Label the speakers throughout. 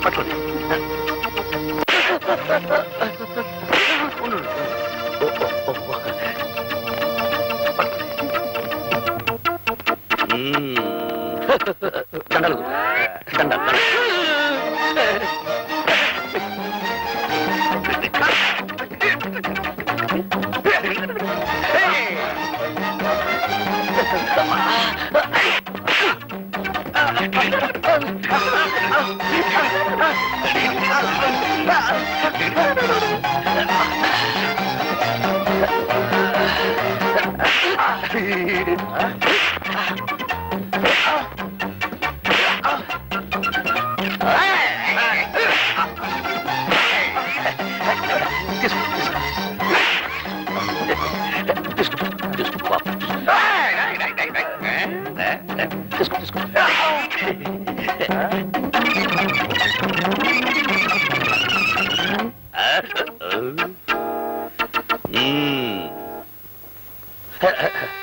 Speaker 1: పట్టుకోండి. దండలు దండలు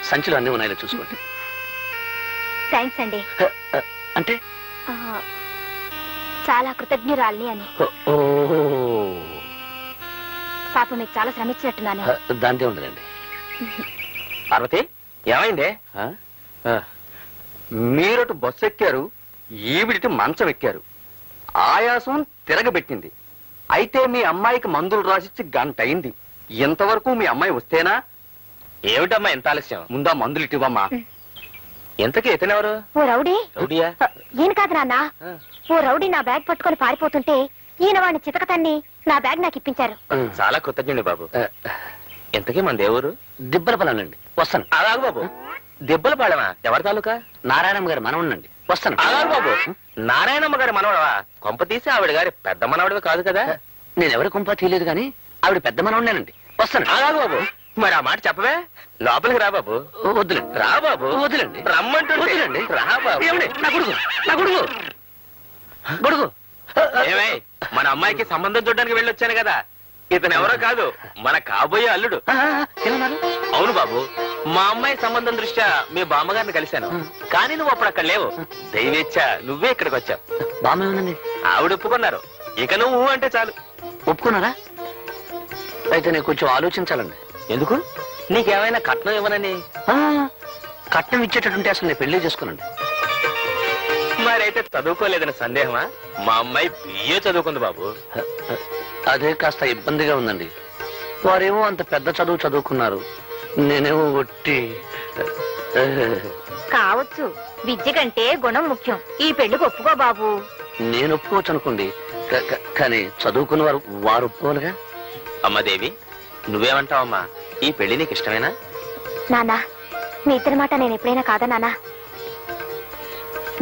Speaker 1: సంచులు అన్నీ ఉన్నాయో చూసుకోండి.
Speaker 2: థ్యాంక్స్ అండి.
Speaker 1: అంటే
Speaker 2: చాలా కృతజ్ఞురాల్ని అని. పాప మీకు చాలా శ్రమించినట్టున్నాను.
Speaker 1: దాంతే ఉండదండి.
Speaker 3: పార్వతి ఏమైందే? మీరటు బస్సు ఎక్కారు, ఈవిడిటి మంచం ఎక్కారు. ఆయాసం తిరగబెట్టింది. అయితే మీ అమ్మాయికి మందులు రాసిచ్చి గంట అయింది. ఇంతవరకు మీ అమ్మాయి వస్తేనా? ఏమిటమ్మా ఎంత ఆలస్యం? ముందా మందులు ఇటివమ్మా. ఎంతకీ ఇతనెవరు?
Speaker 2: ఓ రౌడీ.
Speaker 3: రౌడీయా?
Speaker 2: ఈయన కాదు నాన్న. ఓ రౌడీ నా బ్యాగ్ పట్టుకొని పారిపోతుంటే ఈయన వాడిని చితకతన్ని నా బ్యాగ్ నాకు ఇప్పించారు.
Speaker 3: చాలా కృతజ్ఞుడి బాబు. ఎంతకీ మన దేవురు?
Speaker 1: దిబ్బలపాలెండి. వస్తాను.
Speaker 3: అలాగు బాబు. దెబ్బలపాలెమా? ఎవరి తాలూకా?
Speaker 1: నారాయణమ్మ గారి మనవనండి. వస్తాను.
Speaker 3: అలాగు బాబు. నారాయణమ్మ గారి మనవడవా? కొంప తీసి ఆవిడ గారి పెద్ద మనవడివి కాదు కదా?
Speaker 1: నేను ఎవరి కొంప తీయలేదు కానీ ఆవిడ పెద్ద మనవనేనండి. వస్తాను.
Speaker 3: అలాగు బాబు. మరి ఆ మాట చెప్పవే. లోపలికి రా బాబు.
Speaker 1: వద్దులేండి.
Speaker 3: రా బాబు.
Speaker 1: వద్దులేండి.
Speaker 3: రమ్మంటుండి. రా బాబు.
Speaker 1: ఏమండి? నా కొడుకు, నా కొడుకు, కొడుకు.
Speaker 3: ఏమై మన అమ్మాయికి సంబంధం చూడడానికి వెళ్ళొచ్చాను కదా. ఇతను ఎవరో కాదు, మన కాబోయే అల్లుడు.
Speaker 1: ఏమన్నారు?
Speaker 3: అవును బాబు, మా అమ్మాయి సంబంధం దృష్ట్యా మీ బామ్మగారిని కలిశాను. కానీ నువ్వు అప్పుడు అక్కడ లేవు. దైవేచ్ఛ నువ్వే ఇక్కడికి వచ్చావు.
Speaker 1: బామ్మ ఏమనండి?
Speaker 3: ఆవిడ ఒప్పుకున్నారు. ఇక నువ్వు అంటే చాలు.
Speaker 1: ఒప్పుకున్నారా? అయితే నేను కొంచెం ఆలోచించాలండి.
Speaker 3: ఎందుకు? నీకేమైనా కట్నం ఇవ్వనని?
Speaker 1: కట్నం ఇచ్చేటట్టుంటే అసలు నేను పెళ్లి చేసుకోనండి.
Speaker 3: మరైతే చదువుకోలేదని సందేహమా? మా అమ్మాయి బిఏ చదువుకుంది బాబు.
Speaker 1: అదే కాస్త ఇబ్బందిగా ఉందండి. వారేమో అంత పెద్ద చదువు చదువుకున్నారు, నేనేమో ఒట్టి.
Speaker 2: కావచ్చు, విద్య కంటే గుణం ముఖ్యం. ఈ పెళ్లికి ఒప్పుకో బాబు.
Speaker 1: నేను ఒప్పుకోవచ్చు అనుకోండి, కానీ చదువుకున్న వారు ఒప్పుకోవాలిగా.
Speaker 3: అమ్మాదేవి, నువ్వేమంటావమ్మా? ఈ పెళ్లి నీకు ఇష్టమేనా?
Speaker 2: నానా, మీ ఇద్దరి మాట నేను ఎప్పుడైనా కాదా నానా?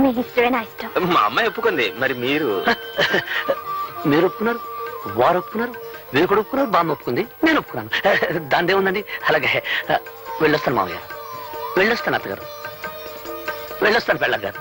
Speaker 2: మీ ఇష్టమే నా ఇష్టం.
Speaker 3: మా అమ్మాయి ఒప్పుకుంది, మరి మీరు?
Speaker 1: మీరు ఒప్పుకున్నారు, వారు ఒప్పుకున్నారు, మీరు కూడా ఒప్పుకున్నారు, బామ్మ ఒప్పుకుంది, నేను ఒప్పుకున్నాను. దాందే ఉందండి. అలాగే వెళ్ళొస్తాను మామయ్య, వెళ్ళొస్తాను అత్తగారు, వెళ్ళొస్తాను పెళ్ళగారు.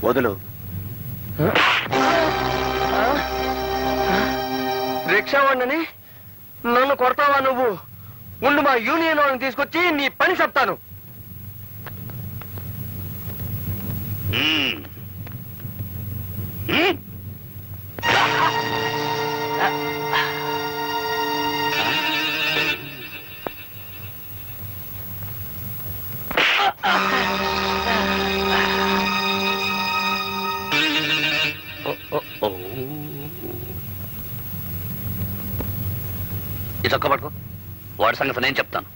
Speaker 3: వదులు. రిక్షా వాడిని నన్ను కొడతావా నువ్వు? ముందు మా యూనియన్ వాళ్ళని తీసుకొచ్చి నీ పని చెప్తాను.
Speaker 1: ఈ చొక్క పట్టుకో, వాడి సంగతి నేను చెప్తాను.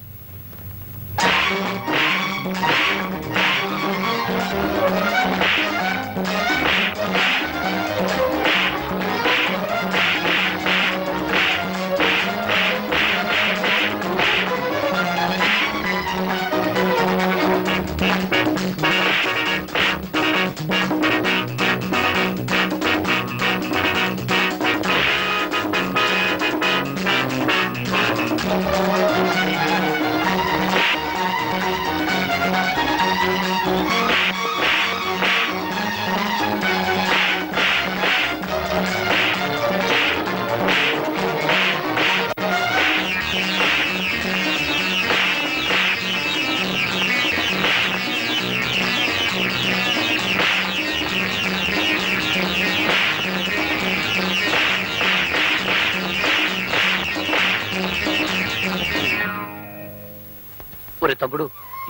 Speaker 1: ఒరే తమ్ముడు,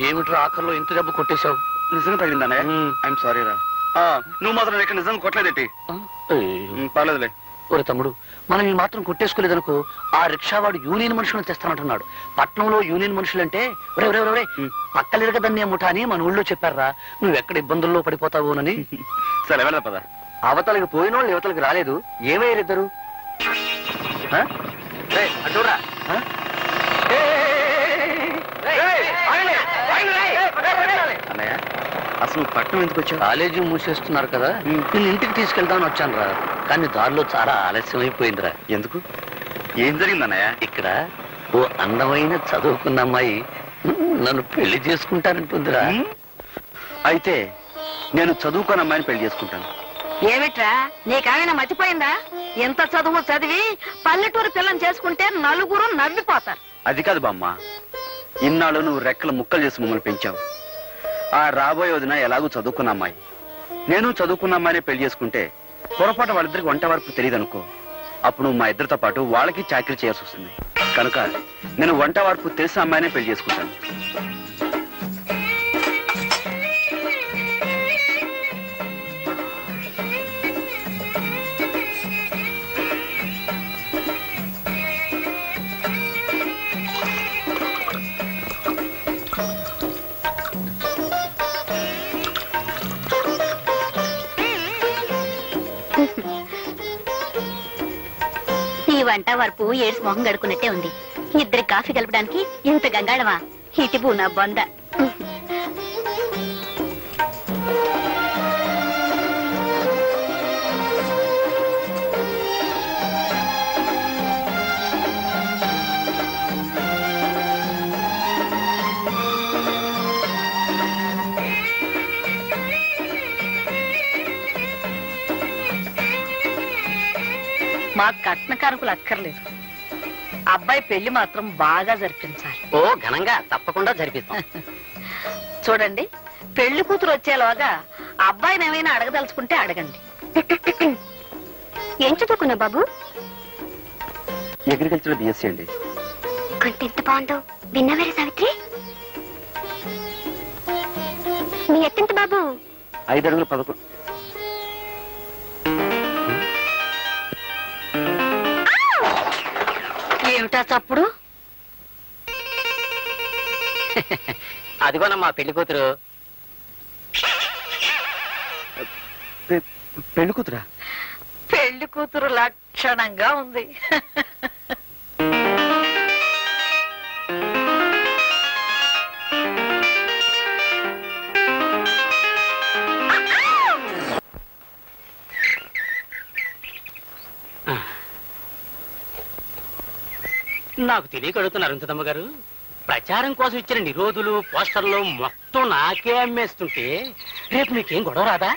Speaker 1: ఏమిట్రా ఆఖరిలో ఇంత దెబ్బ కొట్టేశావు?
Speaker 3: నిజంగా తగిలిందనే. ఐఎమ్ సారీ రా. నువ్వు మాత్రం ఇక్కడ నిజంగా కొట్టలేదేంటి? పర్లేదులే.
Speaker 1: ఒరే తమ్ముడు, మనం ఈ మాత్రం కొట్టేసుకోలేదనుకో, ఆ రిక్షావాడు యూనియన్ మనుషులను తెస్తానంటున్నాడు. పట్నంలో యూనియన్ మనుషులంటే ఒరే పక్కలిరగదన్నే ముఠా అని మన ఊళ్ళో చెప్పారా. నువ్వు ఎక్కడ ఇబ్బందుల్లో పడిపోతావోనని.
Speaker 3: సరే వెళ్దా పద. అవతలకి పోయినోళ్ళు యువతలకి రాలేదు, ఏమయ్యారిద్దరు? అడ్డురా. అన్నయ్య, అసలు పట్నం ఎందుకు వచ్చావు?
Speaker 1: కాలేజీ మూసేస్తున్నారు కదా, నేను ఇంటికి తీసుకెళ్దామని వచ్చాను రా. కానీ దారిలో చాలా ఆలస్యం అయిపోయిందిరా.
Speaker 3: ఎందుకు? ఏం జరిగిందన్నయ్య?
Speaker 1: ఇక్కడ ఓ అందమైన చదువుకున్న అమ్మాయి నన్ను పెళ్లి చేసుకుంటానంటుందిరా.
Speaker 3: అయితే నేను చదువుకున్న అమ్మాయిని పెళ్లి చేసుకుంటాను.
Speaker 4: ఏమిట్రా నీకేమైనా మర్చిపోయిందా? ఎంత చదువు చదివి పల్లెటూరు పిల్లని చేసుకుంటే నలుగురు నవ్విపోతారు.
Speaker 3: అది కాదు బామ్మ, ఇన్నాళ్ళు నువ్వు రెక్కల ముక్కలు చేసి మమ్మల్ని పెంచావు. ఆ రాబోయే వదిన ఎలాగూ చదువుకున్న అమ్మాయి, నేను చదువుకున్న అమ్మాయిని పెళ్లి చేసుకుంటే పొరపాటు వాళ్ళిద్దరికి వంట వరకు తెలియదు అనుకో. అప్పుడు నువ్వు మా ఇద్దరితో పాటు వాళ్ళకి చాకరీ చేయాల్సి వస్తుంది. కనుక నేను వంట వరకు తెలిసిన అమ్మాయినే పెళ్లి చేసుకుంటాను.
Speaker 2: ఈ వంట వరపు ఏడ్స్ మొహం గడుకున్నట్టే ఉంది. ఇద్దరి కాఫీ కలపడానికి ఇంత గంగాళమా? ఇటిపు నా బొంద.
Speaker 4: మా కట్న కానుకలు అక్కర్లేదు, అబ్బాయి పెళ్లి మాత్రం బాగా జరిపించాలి.
Speaker 1: ఓ ఘనంగా తప్పకుండా జరిపిస్తాం.
Speaker 4: చూడండి, పెళ్లి కూతురు వచ్చేలోగా అబ్బాయిని ఏమైనా అడగదలుచుకుంటే అడగండి.
Speaker 2: ఏం చదువుకున్నావు బాబు?
Speaker 3: అగ్రికల్చర్ బిఎస్సీ అండి.
Speaker 2: అంటే ఎంత బాగుందో విన్నావేరే సావిత్రి? నీ ఎత్తెంత బాబు?
Speaker 3: 5 అడుగులు 11.
Speaker 4: ఏమిటా చప్పుడు?
Speaker 1: అదిగోనమ్మా పెళ్లి కూతురు.
Speaker 3: పెళ్లి కూతురా?
Speaker 4: పెళ్లి కూతురు లక్షణంగా ఉంది.
Speaker 5: నాకు తెలియక అడుగుతున్నారు అరుంధతమ్మ గారు. ప్రచారం కోసం ఇచ్చిన నిరోధులు పోస్టర్లు మొత్తం నాకే అమ్మేస్తుంటే రేపు మీకేం గొడవ రాదా?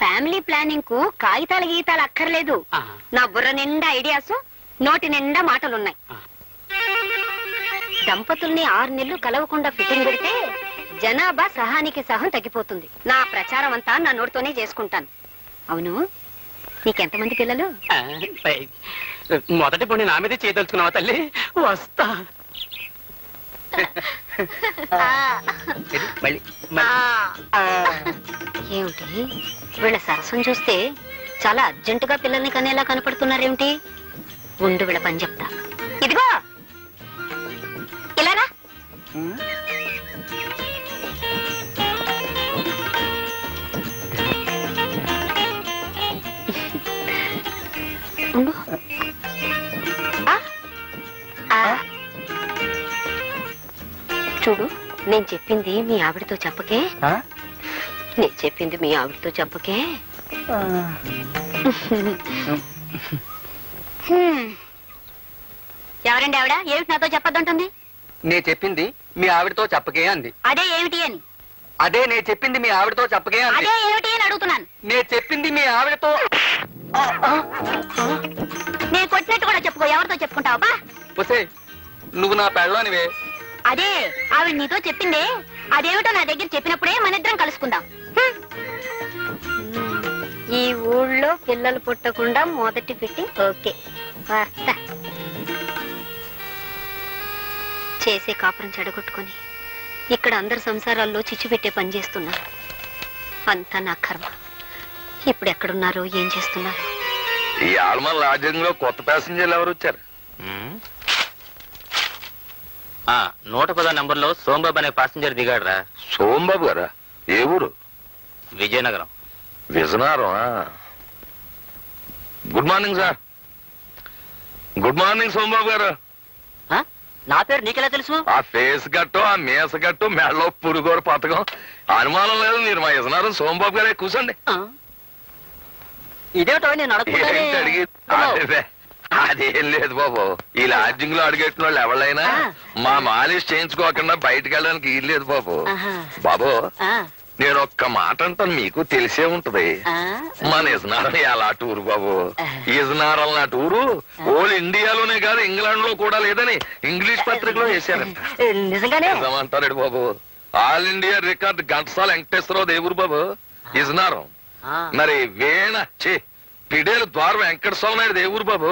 Speaker 2: ఫ్యామిలీ ప్లానింగ్ కు కాగితాల గీతాలు అక్కర్లేదు.
Speaker 5: ఆ,
Speaker 2: నా బుర్ర నిండా ఐడియాస్, నోటి నిండా మాటలున్నాయి.
Speaker 5: ఆ.
Speaker 2: దంపతుల్ని 6 నెలలు కలవకుండా ఫిట్టింగ్ పెడితే జనాభా సహానికి సహం తగ్గిపోతుంది. నా ప్రచారం అంతా నా నోటితోనే చేసుకుంటాను. అవును, నీకెంతమంది పిల్లలు?
Speaker 5: ఆ, మొదటి పొండి నా మీదే చేయదలుచుకున్నావా తల్లి? వస్తా.
Speaker 1: మళ్ళీ
Speaker 2: ఏమిటి వీళ్ళ సరసం చూస్తే చాలా అర్జెంటుగా పిల్లల్ని కనేలా కనపడుతున్నారేమిటి? ఉండు వీళ్ళ పని చెప్తా. ఇదిగో ఇలారా. ఉండు. చూడు, నేను చెప్పింది మీ ఆవిడతో చెప్పకే. నేను చెప్పింది మీ ఆవిడతో చెప్పకే. ఎవరండి ఆవిడ? ఏమిటి నాతో చెప్పొద్దంటుంది?
Speaker 3: నే చెప్పింది మీ ఆవిడతో చెప్పకే అంది.
Speaker 2: అదే ఏమిటి అని?
Speaker 3: అదే నే చెప్పింది మీ ఆవిడతో చెప్పకే అంది.
Speaker 2: అదే ఏమిటి అని అడుగుతున్నాను.
Speaker 3: నే చెప్పింది మీ ఆవిడతో.
Speaker 2: నేను కొట్టినట్టు కూడా చెప్పుకో. ఎవరితో చెప్పుకుంటావా?
Speaker 3: ఒసే, నువ్వు నా పెళ్ళానివే.
Speaker 2: అదే ఆవిడ నీతో చెప్పిందే. అదేమిటో నా దగ్గర చెప్పినప్పుడే మన ఇద్దరం కలుసుకుందాం. ఈ ఊళ్ళో పిల్లలు పుట్టకుండా మొదటి ఫిట్టింగ్ ఓకే. వస్తా. చేసే కాపురం చెడగొట్టుకుని ఇక్కడ అందరి సంసారాల్లో చిచ్చు పెట్టే పని చేస్తున్నారు. అంతా నా కర్మ. ఇప్పుడు ఎక్కడున్నారో ఏం చేస్తున్నారు?
Speaker 6: ఈ ఆల్మన్ లాడ్జింగ్ లో కొత్త ప్యాసింజర్లు ఎవరు వచ్చారు?
Speaker 5: 110 నంబర్లో సోంబాబు అనే పాసింజర్ దిగాడురా.
Speaker 6: సోంబాబు గారా? ఏ ఊరు?
Speaker 5: Vizianagaram.
Speaker 6: Vizianagaram. Good morning sir. Good morning Sombabu గారు.
Speaker 5: నా పేరు నీకెలా తెలుసు?
Speaker 6: ఆ ఫేస్ గట్టు, ఆ మీస గట్టు, మెడలో పురుగోరు పథకం అనుమానం లేదు. మీరు మా విజయనగరం సోంబాబు గారే. కూర్చోండి.
Speaker 5: ఇదేటో నేను
Speaker 6: ఏంటి అడిగి? అదే, అదేం లేదు బాబు. ఈ లాడ్జింగ్ లో అడిగెట్టిన వాళ్ళు ఎవరైనా మా మాలిష్ చేయించుకోకుండా బయటకు వెళ్ళడానికి వీలు లేదు బాబు. బాబు, నేను ఒక్క మాట అంటాను, మీకు తెలిసే ఉంటది. మన ఇజనారం ఎలా టూరు బాబు. ఇజనారం నా టూరు ఓల్ ఇండియాలోనే కాదు, ఇంగ్లాండ్ లో కూడా లేదని ఇంగ్లీష్ పత్రికలో వేశారంట.
Speaker 5: నిజంగానే?
Speaker 6: నిజమంటాడు Babu. All India record Ghantasala Venkateswararao దేవురు బాబు ఇజనారం. మరి పిడేలు ద్వార వెంకట స్వామి నాయుడు ఏ ఊరు బాబు?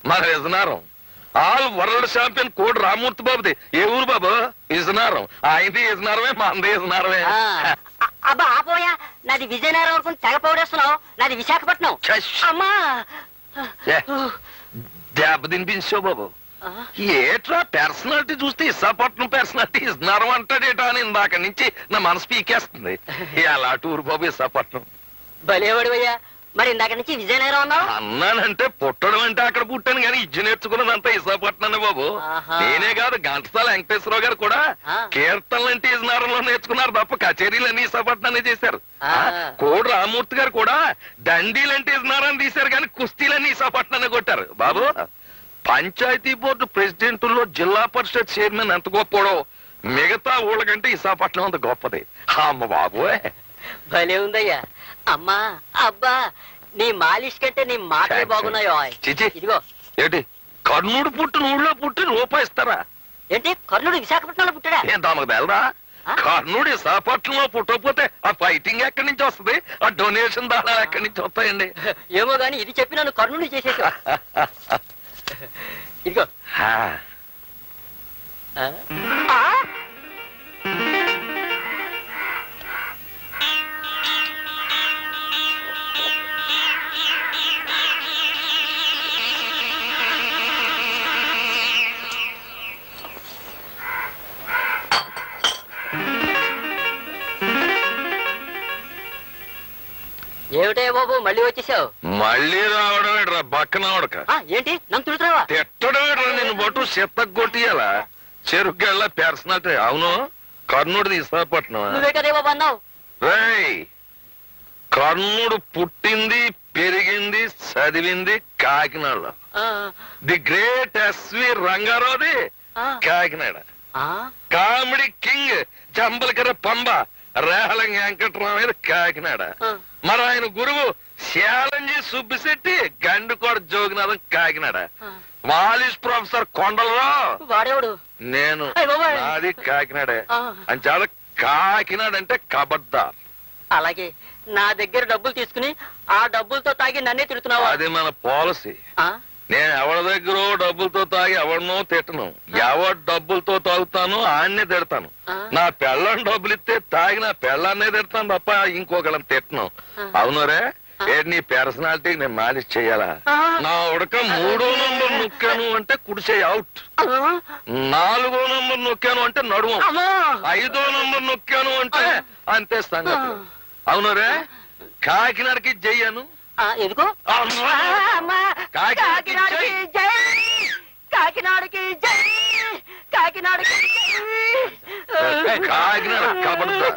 Speaker 6: మన విజయనగరం. ఆల్ వరల్డ్ ఛాంపియన్ కోడి రామూర్తి బాబుది ఏ ఊరు బాబు? విజయనగరం. ఆయనది విజయనగరమే, మనది విజయనగరమే.
Speaker 5: అబ్బా ఆపోయా, నాది విజయనగరం వరకు తెగ పౌడేస్తున్నావు. నాది విశాఖపట్నం. అమ్మా
Speaker 6: దెబ్బ తినిపించావు బాబు. ఏట్రా పర్సనాలిటీ చూస్తే విశాఖపట్నం పర్సనాలిటీ విజయనగరం అంటాడేటా అని ఇందాక నుంచి నా మనసు పీకేస్తుంది. ఎలా టూరు బాబు విశాఖపట్నం?
Speaker 5: భలేవాడివయ్యా. మరి ఇందాక నుంచి విజయనగరం అన్నావు?
Speaker 6: అన్నానంటే పుట్టడం అంటే అక్కడ పుట్టాను కానీ ఇజ్జు నేర్చుకున్నదంతా విశాఖపట్నం బాబు. నేనే కాదు, ఘంటసాల వెంకటేశ్వరరావు గారు కూడా కీర్తనలు అంటే విజయనగరంలో నేర్చుకున్నారు తప్ప కచేరీలన్నీ విశాఖపట్నాన్ని చేశారు. కోడి రామూర్తి గారు కూడా దండీలంటే విజయనగరం తీశారు కానీ కుస్తీలన్నీ విశాఖపట్నాన్ని కొట్టారు బాబు. పంచాయతీ బోర్డు ప్రెసిడెంట్లో జిల్లా పరిషత్ చైర్మన్ ఎంత గొప్పడో మిగతా ఊళ్ళ కంటే విశాఖపట్నం అంత గొప్పది. అమ్మ బాబు,
Speaker 5: భలే ఉందయ్యా. అమ్మా అబ్బా, నీ మాలిష్ కంటే నీ మాటలే బాగున్నాయో.
Speaker 6: చిచి,
Speaker 5: ఇదిగో.
Speaker 6: ఏంటి కర్ణుడు పుట్టిన ఊళ్ళో పుట్టి రూపాయి ఇస్తారా?
Speaker 5: ఏంటి కర్ణుడు విశాఖపట్నంలో పుట్టాడా?
Speaker 6: ఏం తమకు తెలదా? కర్ణుడు విశాఖపట్నంలో పుట్టకపోతే ఆ ఫైటింగ్ ఎక్కడి నుంచి వస్తుంది? ఆ డొనేషన్ దానాలు ఎక్కడి నుంచి వస్తాయండి?
Speaker 5: ఏమో గాని ఇది చెప్పి నన్ను కర్ణుడిని చేసేసా. ఇదిగో. ఏమిటే బాబు మళ్ళీ వచ్చేసావు?
Speaker 6: మళ్ళీ రావడమేట్రా బక్కనవడక.
Speaker 5: ఏంటి నన్ను తిడుతున్నావా?
Speaker 6: తిట్టడమేట్రా, నిన్ను బట్టు చెత్తగొట్టియాలా చెరుగ్గళ్ళ పర్సనాలిటీ. అవును, కర్ణుడిది విశాఖపట్నం.
Speaker 5: నువ్వే కదే బాబు అన్నావు.
Speaker 6: రేయ్, కర్ణుడు పుట్టింది, పెరిగింది, చదివింది కాకినాడలో. ది గ్రేట్ ఎస్వి రంగారావుది కాకినాడ. కామెడీ కింగ్ జంబలకర పంబ రేహలం వెంకటరామయ్య కాకినాడ. మరి ఆయన గురువు శాలంజీ సుబ్బిశెట్టి గండుకోట జోగినాథం కాకినాడ. మాలిష్ ప్రొఫెసర్ కొండలరావు
Speaker 5: వాడేవాడు
Speaker 6: నేను, నాది కాకినాడే. అని చాలా కాకినాడ అంటే కబడ్దార్.
Speaker 5: అలాగే నా దగ్గర డబ్బులు తీసుకుని ఆ డబ్బులతో తాగి నన్నే తిడుతున్నావా?
Speaker 6: అది మన పాలసీ. నేను ఎవరి దగ్గర డబ్బులతో తాగి ఎవరినో తిట్టను. ఎవరు డబ్బులతో తాగుతాను ఆయన్నే తిడతాను. నా పెళ్ళని డబ్బులు ఇస్తే తాగి నా పెళ్ళాన్నే తిడతాను తప్ప ఇంకొకళ్ళని తిట్టను. అవునరే, నీ పర్సనాలిటీ నేను మాలిష్ చెయ్యాలా? నా ఉడక 3వ నంబర్ నొక్కాను అంటే కుడిచేయి అవుట్. 4వ నంబర్ నొక్కాను అంటే నడుము. 5వ నంబర్ నొక్కాను అంటే అంతే సంగతి. అవునరే, కాకినాడకి జయ్యాను.
Speaker 5: ఎందుకో? కాకినాడకి జై, కాకినాడకి జై, కాకినాడకి
Speaker 6: కాకినాడ కబడ్దార్.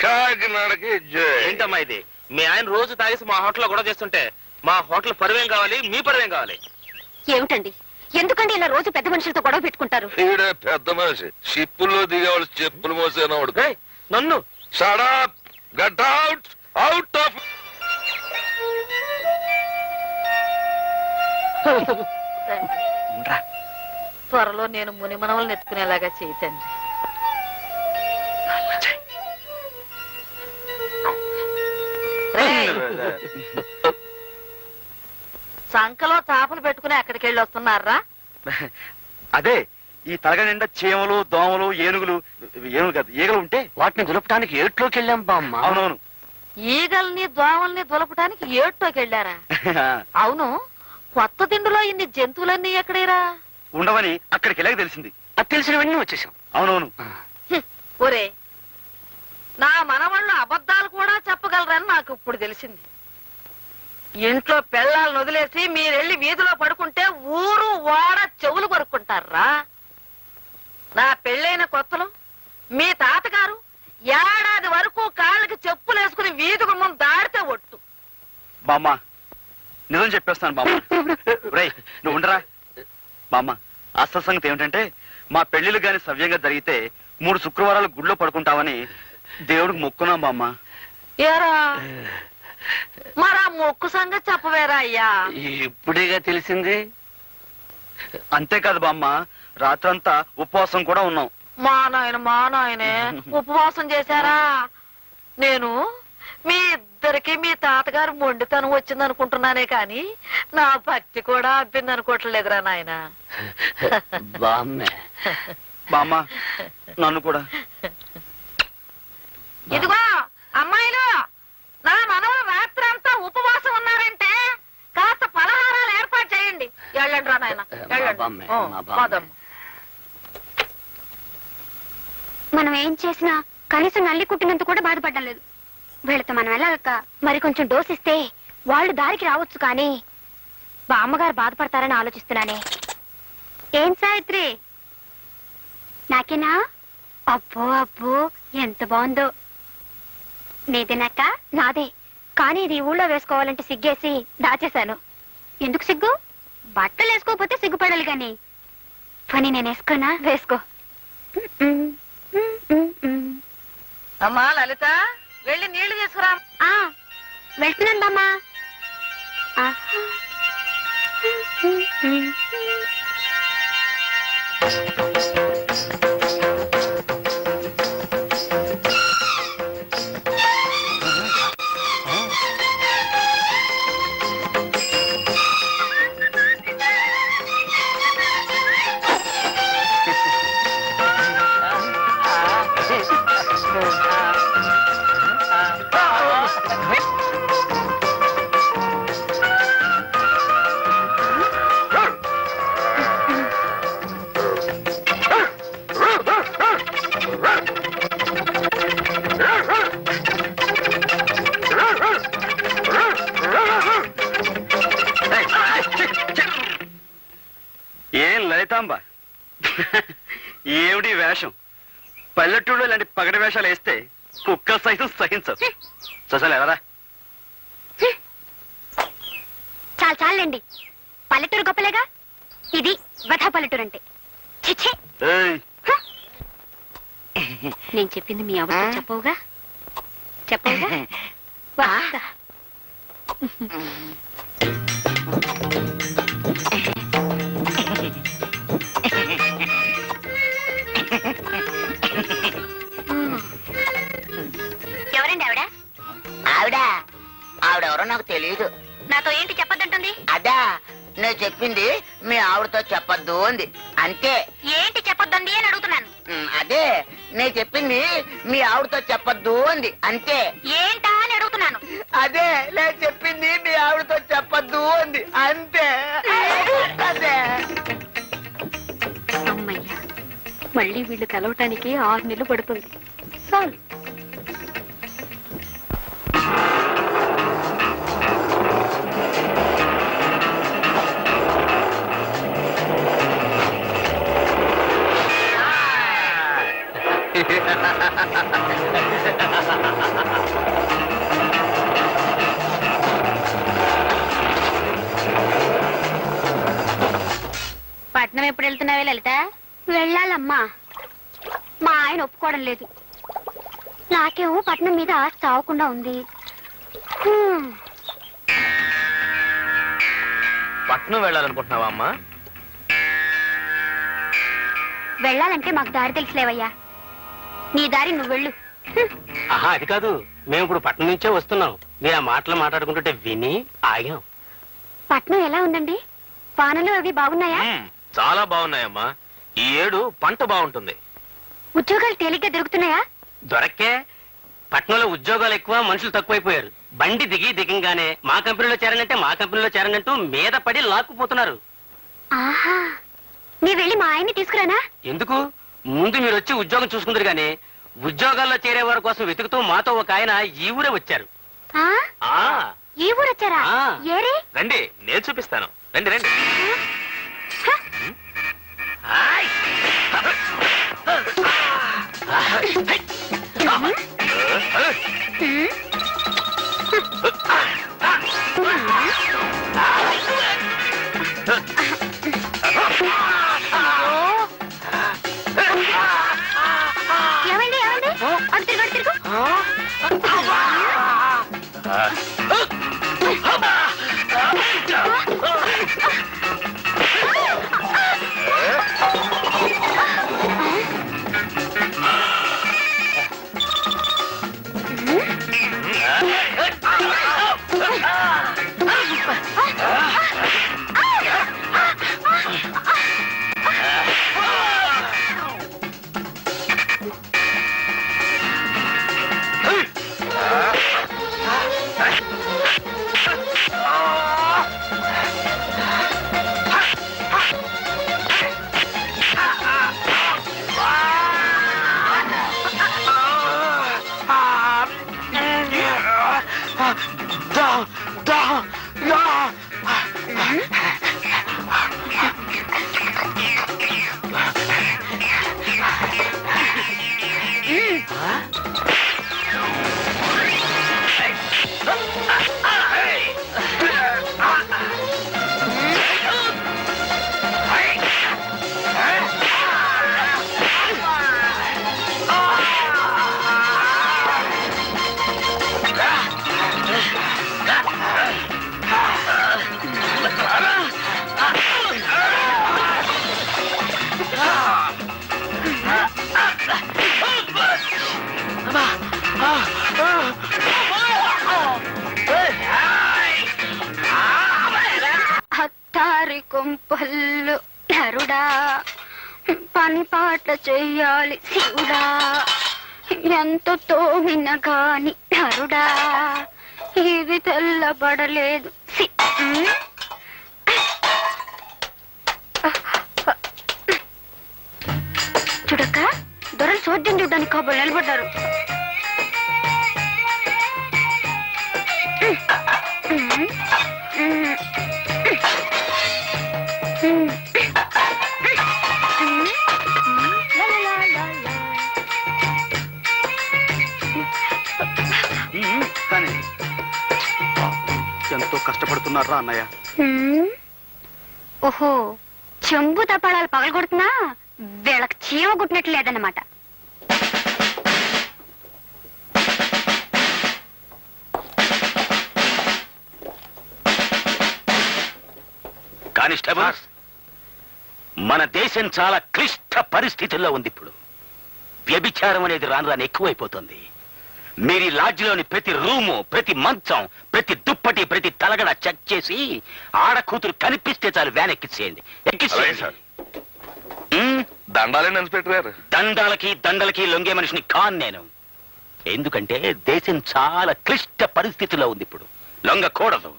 Speaker 6: కాకినాడకి జై.
Speaker 3: ఏంటమ్మా ఇది? మీ ఆయన రోజు తాగేసి మా హోటల్లో గొడవ చేస్తుంటే మా హోటల్ పరువేం కావాలి, మీ పరువేం కావాలి?
Speaker 2: ఏమిటండి, ఎందుకండి ఇలా రోజు పెద్ద మనుషులతో గొడవ పెట్టుకుంటారు?
Speaker 6: ఈడే పెద్ద మనిషి, షిప్పుల్లో దిగేవాళ్ళు చెప్పులు మోసేనవాడు.
Speaker 3: నన్ను
Speaker 6: shut up, get out, out of.
Speaker 4: త్వరలో నేను మునిమనవలను ఎత్తుకునేలాగా చేయతండి. సంకలో చేపలు పెట్టుకుని అక్కడికి వెళ్ళి వస్తున్నారా?
Speaker 3: అదే ఈ తలగ నిండా చీమలు దోమలు ఏనుగులు కాదు ఈగలు ఉంటే
Speaker 1: వాటిని దులపడానికి ఏట్లోకి వెళ్ళాం బామ్మ.
Speaker 3: అవునవును.
Speaker 4: ఈగల్ని దోమల్ని దులపడానికి ఏటోకి వెళ్ళారా? అవును, కొత్త తిండిలో ఇన్ని జంతువులన్నీ ఎక్కడేరా?
Speaker 3: ఉండవని అక్కడికి వెళ్ళాక తెలిసింది.
Speaker 1: అది తెలిసినవన్నీ వచ్చేసాం.
Speaker 3: అవునవును.
Speaker 4: ఒరే, నా మనవాళ్ళు అబద్ధాలు కూడా చెప్పగలరని నాకు ఇప్పుడు తెలిసింది. ఇంట్లో పెళ్ళాలను వదిలేసి మీరెళ్ళి వీధిలో పడుకుంటే ఊరు వాడ చెవులు కొరుక్కుంటారా? నా పెళ్ళైన కొత్తలో మీ తాతగారు ఏడాది వరకు కాళ్ళకి చెప్పులు వేసుకుని వీధి గుమ్మం దాడితే ఒట్టు.
Speaker 3: బామ్మ నిజం చెప్పేస్తాను బామ్మ. రేయ్ నువ్వు ఉండరా బామ్మ. అసలు సంగతి ఏమిటంటే మా పెళ్లిళ్ళు గాని సవ్యంగా జరిగితే 3 శుక్రవారాలు గుడిలో పడుకుంటామని దేవుడికి మొక్కున్నాం బామ్మ.
Speaker 4: ఏరా మరా మొక్కు సంగతి చెప్పవేరా అయ్యా?
Speaker 1: ఇప్పుడేగా తెలిసింది.
Speaker 3: అంతేకాదు బామ్మ, రాత్రంతా ఉపవాసం కూడా ఉన్నాం.
Speaker 4: మా నాయనే ఉపవాసం చేశారా? నేను మీ ఇద్దరికి మీ తాతగారు మొండితనం వచ్చింది అనుకుంటున్నానే కాని నా భక్తి కూడా అబ్బింది అనుకోవట్లేదురా నాయన.
Speaker 1: బామ్మే.
Speaker 3: బామ్మ నన్ను కూడా.
Speaker 4: ఇదిగో అమ్మాయిలు, నా మనవలు రాత్రి అంతా ఉపవాసం ఉన్నారంటే కాస్త పలహారాలు ఏర్పాటు చేయండి. వెళ్ళండి రా నాయన, వెళ్ళండి. పదమ్మ.
Speaker 2: మనం ఏం చేసినా కనీసం నల్లి కుట్టినంత కూడా బాధపడడం లేదు. వీళ్ళతో మనం వెళ్ళాక మరి కొంచెం డోస్ ఇస్తే వాళ్ళు దారికి రావచ్చు, కానీ బామ్మగారు బాధపడతారని ఆలోచిస్తున్నానే. ఏం సావిత్రి, నాకేనా? అబ్బో అబ్బో ఎంత బాగుందో. నీదినక్క నాదే, కానీ ఇది ఊళ్ళో వేసుకోవాలంటే సిగ్గేసి దాచేశాను. ఎందుకు సిగ్గు? బట్టలు వేసుకోకపోతే సిగ్గుపడాలి గాని. పని నేను వేసుకోనా? వేసుకో.
Speaker 4: అమ్మా లలిత, వెళ్ళి నీళ్లు తీసుకురా.
Speaker 2: వెళ్తున్నాను బామ్మా.
Speaker 3: ఏం లలితాంబ, ఏమిటి వేషం? పల్లెటూళ్ళు ఇలాంటి పగటి వేషాలు వేస్తే కుక్క సైతం సహించవు. చూసాలి ఎవరా?
Speaker 2: చాలు చాలండి, పల్లెటూరు గొప్పలేగా. ఇది వధ పల్లెటూరు అంటే. చిచ్చే,
Speaker 3: ఏయ్,
Speaker 2: నేను చెప్పింది మీ అవసరం చెప్పవుగా? చెప్పవుగా? వస్తా. ఎవరండి ఆవిడ?
Speaker 7: ఆవిడెవరో నాకు తెలియదు.
Speaker 2: నాతో ఏంటి చెప్పొద్దంటుంది?
Speaker 7: అదా నేను చెప్పింది మీ ఆవిడతో చెప్పొద్దు అంది, అంతే.
Speaker 2: ఏంటి చెప్పొద్దండి అని అడుగుతున్నాను.
Speaker 7: అదే నేను చెప్పింది మీ ఆవిడతో చెప్పొద్దు అంది, అంతే.
Speaker 2: ఏంటా అని అడుగుతున్నాను.
Speaker 7: అదే నేను చెప్పింది మీ ఆవిడతో చెప్పొద్దు అంది, అంతే. అదే.
Speaker 2: అమ్మయ్యా, మళ్ళీ వీళ్ళు కలవటానికి 6 నెలలు పడుతుంది. చాలు. పట్నం ఎప్పుడు వెళ్తున్నావే లలిత? వెళ్ళాలమ్మా, మా ఆయన ఒప్పుకోవడం లేదు. నాకేమో పట్నం మీద ఆశ చావకుండా ఉంది.
Speaker 3: పట్నం వెళ్ళాలనుకుంటున్నావా అమ్మా?
Speaker 2: వెళ్ళాలంటే మాకు దారి తెలుసులేవయ్యా. నీ దారి నువ్వు వెళ్ళు.
Speaker 5: ఆహా, అది కాదు, మేము ఇప్పుడు పట్నం నుంచే వస్తున్నాం. మీరు ఆ మాటలు మాట్లాడుకుంటుంటే విని ఆగాం.
Speaker 2: పట్నం ఎలా ఉందండి? పానలు అవి బాగున్నాయా?
Speaker 6: చాలా బాగున్నాయమ్మా.
Speaker 8: ఈ ఏడు పంట బాగుంటుంది.
Speaker 2: ఉద్యోగాలు తేలిగ్గా దొరుకుతున్నాయా?
Speaker 5: దొరక్కే. పట్నంలో ఉద్యోగాలు ఎక్కువ, మనుషులు తక్కువైపోయారు. బండి దిగంగానే మా కంపెనీలో చేరనంటే మా కంపెనీలో చేరనంటూ మీద పడి లాక్కుపోతున్నారు.
Speaker 2: ఆహా, నీ వెళ్ళి మా ఆయన్ని తీసుకురానా?
Speaker 5: ఎందుకు? ముందు మీరు వచ్చి ఉద్యోగం చూసుకుందరు గానీ ఉద్యోగాల్లో చేరే వారి కోసం వెతుకుతూ మాతో ఒక ఆయన ఈ ఊరే వచ్చారు.
Speaker 2: ఆ?
Speaker 8: ఆ
Speaker 2: ఈ ఊరొచ్చారా?
Speaker 5: ఆ.
Speaker 2: ఏరే?
Speaker 8: రండి, నేను చూపిస్తాను. రండి రండి. ఆయ్.
Speaker 2: ఏమండి ఏమండి, అటు తిరుగు, అటు తిరుగు. హత్తారి కుంపల్లు నరుడా, పని పాట చెయ్యాలి శివుడా, ఎంత తోమిన గాని నరుడా, ఇది తెల్లబడలేదు. చూడక్క, దొరలు చోద్యం చూడ్డానికి కాబోలు నిలబడ్డారు.
Speaker 3: కానీ ఎంతో కష్టపడుతున్నారా అన్నయ్య?
Speaker 2: ఓహో, చెంబు తపాళాలు పగలగొడుతున్నా వీళ్ళకి చీమ గుట్టినట్లు లేదన్నమాట.
Speaker 9: కానిస్టేబుల్స్, మన దేశం చాలా క్లిష్ట పరిస్థితుల్లో ఉంది. ఇప్పుడు వ్యభిచారం అనేది రాను రాను ఎక్కువైపోతుంది. మీరు లాడ్జిలోని ప్రతి రూము, ప్రతి మంచం, ప్రతి దుప్పటి, ప్రతి తలగడ చెక్ చేసి ఆడ కూతురు కనిపిస్తే చాలు వ్యాన్ ఎక్కించేయండి. ఎక్కించేయండి.
Speaker 6: దండాలే ఇన్స్పెక్టర్ గారు.
Speaker 9: దండాలకి దండలకి లొంగే మనిషిని కాన్ నేను. ఎందుకంటే దేశం చాలా క్లిష్ట పరిస్థితిలో ఉంది. ఇప్పుడు లొంగకూడదు.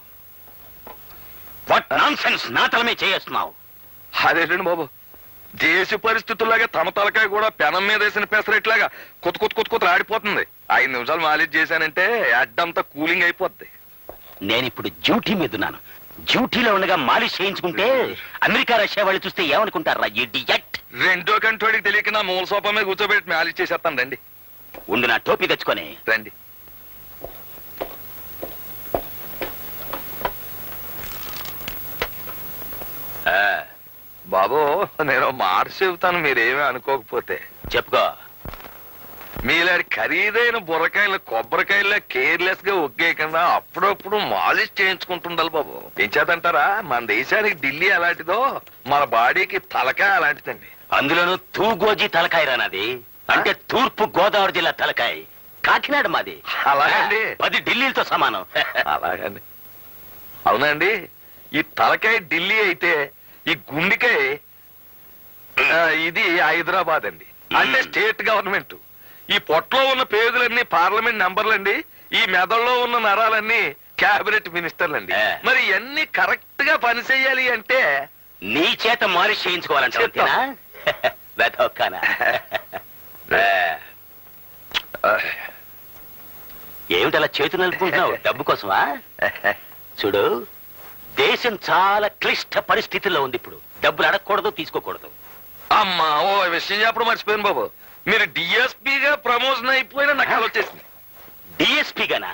Speaker 9: వాట్ నాన్సెన్స్ నా తలమే చేస్తున్నావు.
Speaker 6: అదేంటండి బాబు, దేశ పరిస్థితుల్లాగా తమ తలకాయ కూడా పెనం మీద వేసిన పెసరెట్లాగా కొత్త ఆడిపోతుంది. 5 నిమిషాలు మాలిష్ చేశానంటే అడ్డంతా కూలింగ్ అయిపోద్ది.
Speaker 9: నేనిప్పుడు డ్యూటీ మీద ఉన్నాను. డ్యూటీలో ఉండగా మాలిష్ చేయించుకుంటే అమెరికా రష్యా వాళ్ళు చూస్తే ఏమనుకుంటారా? ఇడియట్.
Speaker 6: రెండో కంటోడికి తెలియక నా మూల సోఫా మీద కూర్చోబెట్టి మాలిష్ చేసేస్తాను. రండి
Speaker 9: ఉండు, నా టోపీ తెచ్చుకొని
Speaker 6: రండి. బాబు, నేను మాట చెబుతాను, మీరేమీ అనుకోకపోతే.
Speaker 9: చెప్పుకో.
Speaker 6: మీలాంటి ఖరీదైన బుర్రకాయలు కొబ్బరికాయల్లో కేర్లెస్ గా ఒగ్గేయకుండా అప్పుడప్పుడు మాలిష్ చేయించుకుంటుండాలి బాబు. ఏం చేతంటారా, మన దేశానికి ఢిల్లీ అలాంటిదో మన బాడీకి తలకాయ అలాంటిదండి.
Speaker 9: అందులోనూ తూగోజీ తలకాయ రానది. అంటే తూర్పు గోదావరి జిల్లా తలకాయ. కాకినాడ మాది.
Speaker 6: అలాగండి.
Speaker 9: 10 ఢిల్లీలతో సమానం.
Speaker 6: అలాగండి. అవునండి, ఈ తలకాయ ఢిల్లీ అయితే ఈ గుండెకాయ ఇది హైదరాబాద్ అండి, అంటే స్టేట్ గవర్నమెంట్. ఈ పొట్టలో ఉన్న పేగులన్నీ పార్లమెంట్ నంబర్లండి, ఈ మెదడులో ఉన్న నరాలన్నీ క్యాబినెట్ మినిస్టర్లండి. మరి ఇవన్నీ కరెక్ట్ గా పని చేయాలి అంటే
Speaker 9: నీ చేత మాలిష్ చేయించుకోవాలంటే ఏమిటి అలా చేతులు నలుపుకుంటున్నావు? డబ్బు కోసమా? చూడు, దేశం చాలా క్లిష్ట పరిస్థితుల్లో ఉంది ఇప్పుడు. డబ్బులు అడగకూడదు, తీసుకోకూడదు.
Speaker 6: అమ్మా ఓ విషయం చెప్పడం మర్చిపోయాను బాబు, మీరు డిఎస్పీగా ప్రమోషన్ అయిపోయిన నాకు వచ్చేసింది.
Speaker 9: డిఎస్పీ గానా?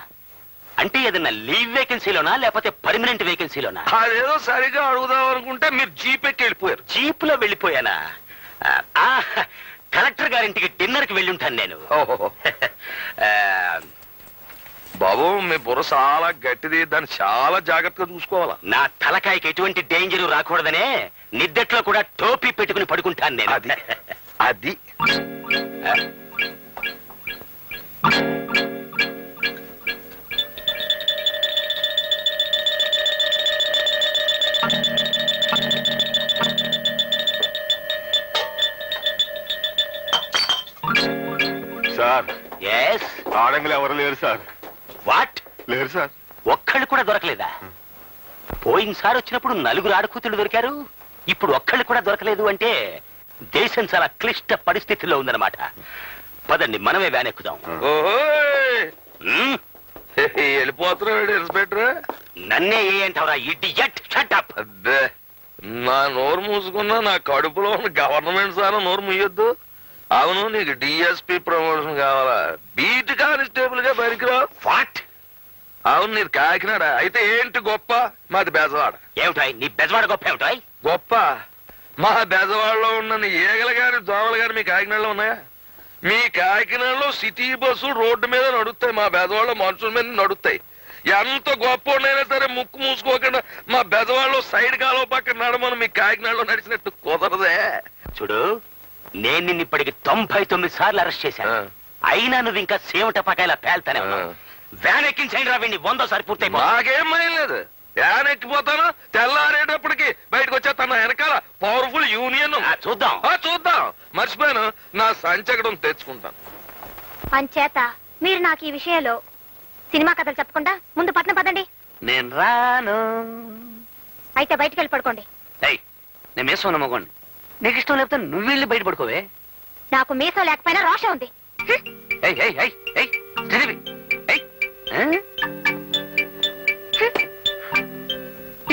Speaker 9: అంటే ఏదన్నా లీవ్ వేకెన్సీలోనా లేకపోతే పర్మనెంట్ వేకెన్సీలోనా?
Speaker 6: అదేదో సరిగా అడుగుదాం అనుకుంటే మీరు జీప్ ఎక్కి వెళ్ళిపోయారు.
Speaker 9: జీప్ లో వెళ్ళిపోయానా? కలెక్టర్ గారింటికి డిన్నర్ కి వెళ్ళుంటాను నేను.
Speaker 6: బాబు మీ బుర్ర చాలా గట్టిది, దాన్ని చాలా జాగ్రత్తగా చూసుకోవాలా.
Speaker 9: నా తలకాయకి ఎటువంటి డేంజర్ రాకూడదనే నిద్దట్లో కూడా టోపీ పెట్టుకుని పడుకుంటాను నేను.
Speaker 6: అది అది
Speaker 10: సార్,
Speaker 9: ఎస్.
Speaker 10: ఆడంగులు ఎవరు లేరు సార్.
Speaker 9: వాట్?
Speaker 10: లేరు సార్.
Speaker 9: ఒక్కళ్ళు కూడా దొరకలేదా? పోయినసారి వచ్చినప్పుడు 4 ఆడకూతులు దొరికారు, ఇప్పుడు ఒక్కళ్ళు కూడా దొరకలేదు అంటే దేశం చాలా క్లిష్ట పరిస్థితుల్లో ఉందన్నమాట. పదండి, మనమే వ్యాన్ ఎక్కుదాం.
Speaker 6: వెళ్ళిపోతున్నాడు ఇన్స్పెక్టర్.
Speaker 9: నన్నే ఏ అంటావరా ఇడియట్? Shut up.
Speaker 6: అబ్బే, నా నోరు మూసుకున్నా నా కడుపులో ఉన్న గవర్నమెంట్ సార్ నోరు మూయొద్దు. అవును, నీకు డిఎస్పీ ప్రమోషన్ కావాలా? బీట్ కానిస్టేబుల్ గా పనికిరావు.
Speaker 9: వాట్?
Speaker 6: అవును, నీది కాకినాడ. అయితే ఏంటి గొప్ప? మాది బెజవాడ.
Speaker 9: ఏమిటాయ్ నీ బెజవాడ గొప్ప? ఏమిటాయ్
Speaker 6: గొప్ప? మా బెజవాడలో ఉన్న ఏగలు గాని దోమలు గాని మీ కాకినాడలో ఉన్నాయా? మీ కాకినాడలో సిటీ బస్సులు రోడ్డు మీద నడుస్తాయి, మా బెజవాడలో మనుషుల మీద నడుస్తాయి. ఎంత గొప్ప ఉండైనా సరే ముక్కు మూసుకోకుండా మా బెజవాడలో సైడ్ కాలువ పక్కన నడమని మీ కాకినాడలో నడిచినట్టు కుదరదే.
Speaker 9: చూడు, నేను నిన్ను ఇప్పటికి 99 సార్లు అరెస్ట్ చేశాను, అయినా నువ్వు ఇంకా సేవట పకాయలా పేల్తానే ఉన్నావు. వ్యాన్ ఎక్కించండి రా వీడిని, 100 సారి పూర్తయి.
Speaker 6: నాకేం భయం లేదు, వ్యాన్ ఎక్కిపోతాను. తెల్లారేటప్పటికి బయటకు వచ్చేస్తాను. వెనకాల పవర్ఫుల్ యూనియన్.
Speaker 9: చూద్దాం
Speaker 6: చూద్దాం. మర్చిపోయాను, నా సంచకడం తెచ్చుకుంటాను.
Speaker 2: అంచేత మీరు నాకు ఈ విషయంలో సినిమా కథలు చెప్పకుండా ముందు పట్నం పదండి.
Speaker 1: నేను రాను.
Speaker 2: అయితే బయటికి వెళ్ళి పడుకోండి.
Speaker 1: నేను మేసం నమ్మకోండి. నీకు ఇష్టం లేకపోతే నువ్వు వెళ్ళి బయట పడుకోవే.
Speaker 2: నాకు మీసం లేకపోయినా రోషం ఉంది.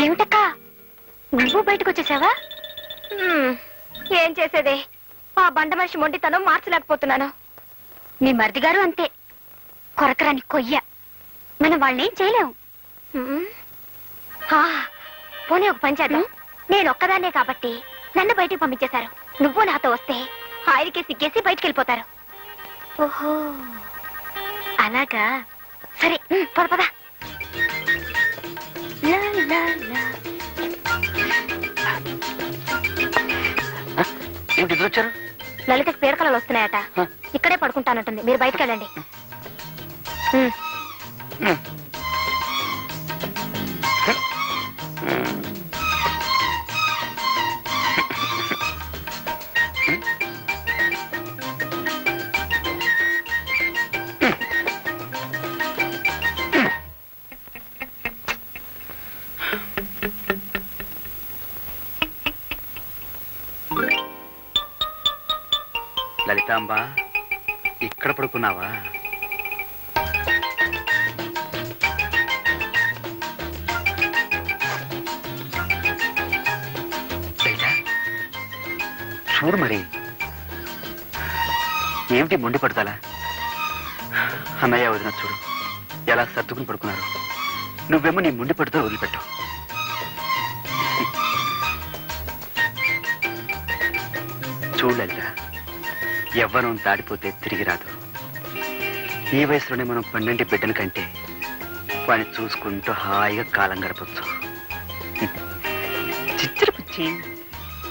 Speaker 2: ఏమిటక్కా, నువ్వు బయటకు వచ్చేసావా? ఏం చేసేదే, ఆ బండ మనిషి మొండితనం మార్చలేకపోతున్నాను. నీ మరిది గారు అంతే, కొరకరాని కొయ్య. మనం వాళ్ళనేం చేయలేము. పోనీ ఒక పని చేద్దాం. నేను ఒక్కదాన్నే కాబట్టి నన్ను బయటికి పంపించేశారు. నువ్వు నాతో వస్తే ఆయనకే సిగ్గేసి బయటికి వెళ్ళిపోతారు. ఓహో అలాగా, సరే పద పద.
Speaker 1: ఏమిటి ఇద్దరు వచ్చారు?
Speaker 2: లలితకి పీడకలలు వస్తున్నాయట, ఇక్కడే పడుకుంటానంటుంది. మీరు బయటకు వెళ్ళండి.
Speaker 1: లలితాంబ, ఇక్కడ పడుకున్నావా? చూడు మరి, ఏమిటి మొండి పడతాలా? అన్నయ్య వదిన చూడు ఎలా సర్దుకుని పడుకున్నారు. నువ్వేమో నీ మొండి పడుతూ వదిలిపెట్టావు. చూడు లలిత, యవ్వనం దాడిపోతే తిరిగి రాదు. ఈ వయసులోనే మనం 12 బిడ్డల కంటే వాడిని చూసుకుంటూ హాయిగా కాలం గడపచ్చు. చిచ్చరు పుచ్చి,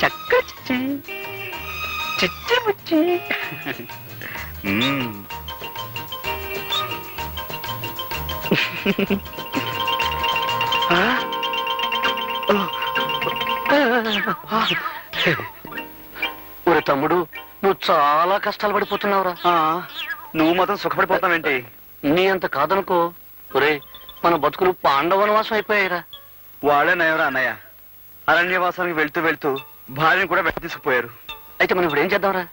Speaker 1: చక్క చిచ్చి, చిచ్చరు పుచ్చి. తమ్ముడు నువ్వు చాలా కష్టాలు పడిపోతున్నావురా.
Speaker 3: నువ్వు మాత్రం సుఖపడిపోతావేంటి?
Speaker 1: నీ అంత కాదనుకో. ఒరే, మన బతుకులు పాండవనవాసం అయిపోయాయిరా.
Speaker 3: వాళ్ళే నయవరా అన్నయ్య. అరణ్యవాసానికి వెళ్తూ వెళ్తూ భార్యను కూడా వెంట తీసుకుపోయారు.
Speaker 1: అయితే మనం ఇప్పుడు ఏం చేద్దాంరా?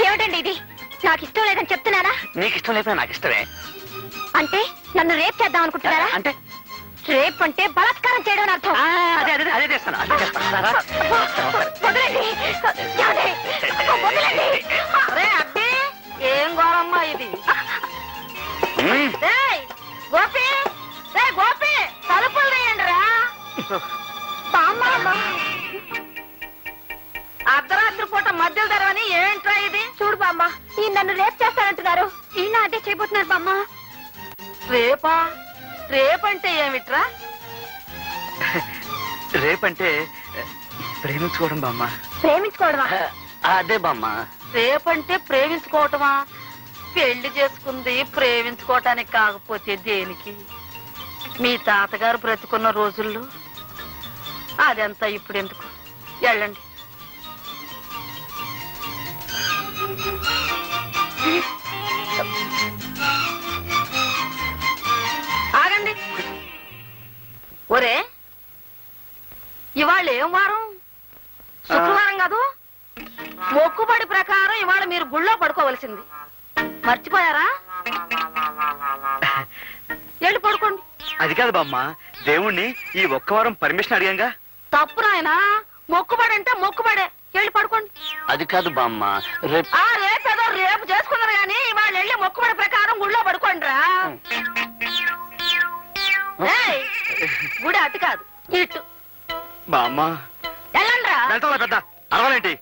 Speaker 2: ఏమిటండి ఇది? నాకు ఇష్టం లేదని చెప్తున్నారా?
Speaker 1: నీకు ఇష్టం లేకపోయినా నాకు ఇష్టమే.
Speaker 2: అంటే నన్ను రేప్ చేద్దాం అనుకుంటున్నారా?
Speaker 1: అంటే
Speaker 2: రేప్ అంటే బలాత్కారం చేయడం అని అర్థం.
Speaker 1: అదే అదే అదే చేస్తాను, అదే చేస్తాను.
Speaker 2: వదలండి. ఏమండి? వదలండి.
Speaker 4: అరే అబ్బి, ఏం గోరమ్మా ఇది? రేయ్, గోపి, రేయ్ గోపి, తలుపులు తీయండి రా. అర్ధరాత్రి పూట మధ్యలో తెరవని ఏంట్రా ఇది?
Speaker 2: చూడు బామ్మ, ఈ నన్ను రేప్ చేస్తానంటున్నారు. ఈయన అదే చేయబోతున్నారు బామ్మ.
Speaker 4: రేపా? రేపంటే ఏమిట్రా?
Speaker 3: రేపంటే ప్రేమించుకోవడం బామ్మ.
Speaker 2: ప్రేమించుకోవడమా?
Speaker 1: అదే బామ్మ.
Speaker 4: రేపంటే ప్రేమించుకోవటమా? పెళ్లి చేసుకుంది ప్రేమించుకోవటానికి కాకపోతే దేనికి? మీ తాతగారు బ్రతుకున్న రోజుల్లో అదంతా ఇప్పుడు ఎందుకు? వెళ్ళండి. ఆగండి. ఒరే, ఇవాళ ఏం వారం? శుక్రవారం కాదు? మొక్కుబడి ప్రకారం ఇవాళ మీరు గుళ్ళో పడుకోవలసింది. మర్చిపోయారా? వెళ్ళి పడుకోండి.
Speaker 3: అది కాదు బామ్మ, దేవుణ్ణి ఈ ఒక్క వారం పర్మిషన్ అడిగాంగా.
Speaker 4: తప్పు నాయనా, మొక్కుబడి అంటే మొక్కుబడే. వెళ్ళి పడుకోండి.
Speaker 1: అది కాదు బామ్మ, రేపు
Speaker 4: రేపేదో రేపు చేసుకున్నారు కానీ ఇవాళ వెళ్ళి మొక్కుబడి ప్రకారం గుళ్ళో పడుకోండి రా. గుడి అటు కాదు, ఇటు.
Speaker 3: బామ్మ
Speaker 4: వెళ్ళండి రా.
Speaker 3: వెళ్తా పెద్ద అరవాలేంటి?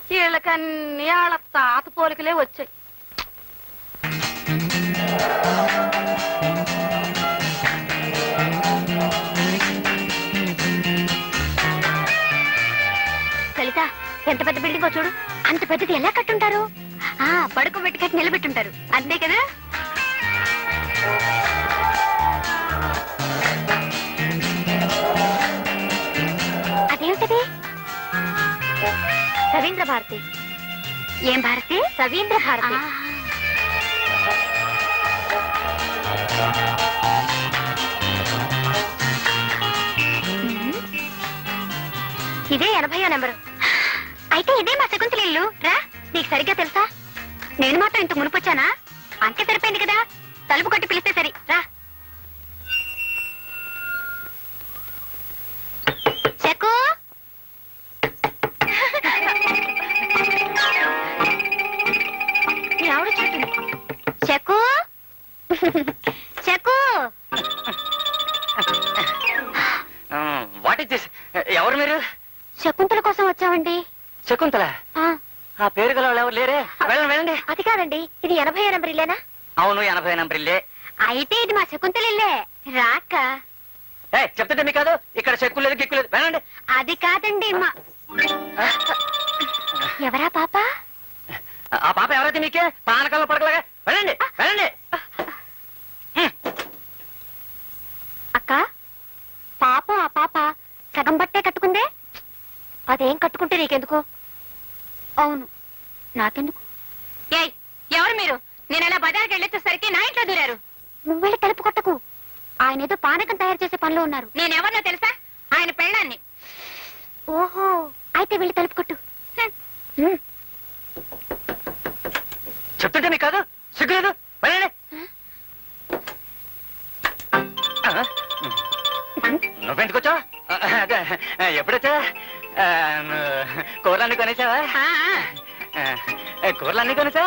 Speaker 4: వీళ్ళకన్నీ వాళ్ళ తాత పోలికలే వచ్చాయి.
Speaker 2: లలిత, ఎంత పెద్ద బిల్డింగో చూడు. అంత పెద్దది ఎలా కట్టుంటారు? పడుకోబెట్టి కట్టి నిలబెట్టుంటారు, అంతే కదా? అదేమిటది? రవీంద్ర భారతి. ఏం భారతి? రవీంద్ర భారతి. ఇదే 80వ నెంబరు. అయితే ఇదే మా శకుంతల ఇల్లు. రా, నీకు సరిగ్గా తెలుసా? నేను మాత్రం ఇంత మునుపొచ్చానా? అంతే సరిపోయింది కదా. తలుపు కొట్టి పిలిస్తే సరి. రా. శకు, మీ ఆవిడ చూస్తుంది. Shaku, Shaku.
Speaker 3: What is this? ఎవరు మీరు?
Speaker 2: శకుంతల కోసం వచ్చామండి.
Speaker 3: శకుంతల? ఆ పేరు గల వాళ్ళు ఎవరు లేరే? వెళ్ళండి వెళ్ళండి.
Speaker 2: అది కాదండి, ఇది 80వ నెంబర్ ఇల్లేనా?
Speaker 3: అవును, 80వ నెంబర్ ఇల్లే.
Speaker 2: అయితే ఇది మా శకుంతల ఇల్లే. రాక
Speaker 3: చెప్తుంటే మీకు కాదు, ఇక్కడ చెక్కు లేదు గిక్కు లేదు. వెళ్ళండి.
Speaker 2: అది కాదండి మా. ఎవరా పాప?
Speaker 3: ఆ పాప ఎవరైతే మీకే పానకాల్లో పడకలాగా. వెళ్ళండి వెళ్ళండి.
Speaker 2: అక్క, పాపం ఆ పాప సగం బట్టే కట్టుకుందే. అదేం కట్టుకుంటే నీకెందుకు? అవును, నాకెందుకు? ఏయ్, ఎవరు మీరు? నేను అలా బజార్కి వెళ్ళొచ్చేసరికి నా ఇంట్లో దూరారు. నువ్వు వెళ్ళి తలుపు కొట్టకు. ఆయన ఏదో పానకం తయారు చేసే పనిలో ఉన్నారు. నేనెవరినో తెలుసా? ఆయన పెళ్ళాన్ని. ఓహో, అయితే వెళ్ళి తలుపు కొట్టు.
Speaker 3: చెప్తుంటే మీకు కాదు సిగ్గులేదు పని నువ్వెందుకొచ్చా అదే ఎప్పుడొచ్చా కూరలన్నీ కొనేసావా కూరలన్నీ కొనేసా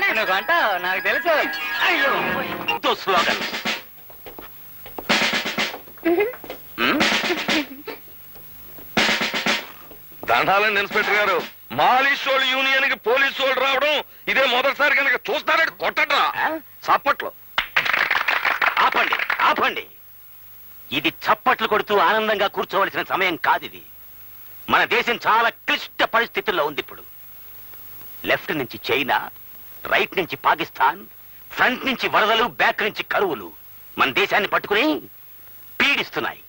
Speaker 3: నువ్వు కొంటావు నాకు తెలుసు అయ్యో
Speaker 9: స్లోగన్
Speaker 6: దండాలండి ఇన్స్పెక్టర్ గారు మాలిషోళ్ళు యూనియన్ కి పోలీసు వాళ్ళు రావడం ఇదే మొదటిసారి కనుక చూస్తారంటే కొట్టట్రా
Speaker 9: చప్పట్లు ఆపండి ఆపండి ఇది చప్పట్లు కొడుతూ ఆనందంగా కూర్చోవలసిన సమయం కాదిది మన దేశం చాలా క్లిష్ట పరిస్థితుల్లో ఉంది ఇప్పుడు లెఫ్ట్ నుంచి చైనా రైట్ నుంచి పాకిస్తాన్ ఫ్రంట్ నుంచి వరదలు బ్యాక్ నుంచి కరువులు మన దేశాన్ని పట్టుకుని పీడిస్తున్నాయి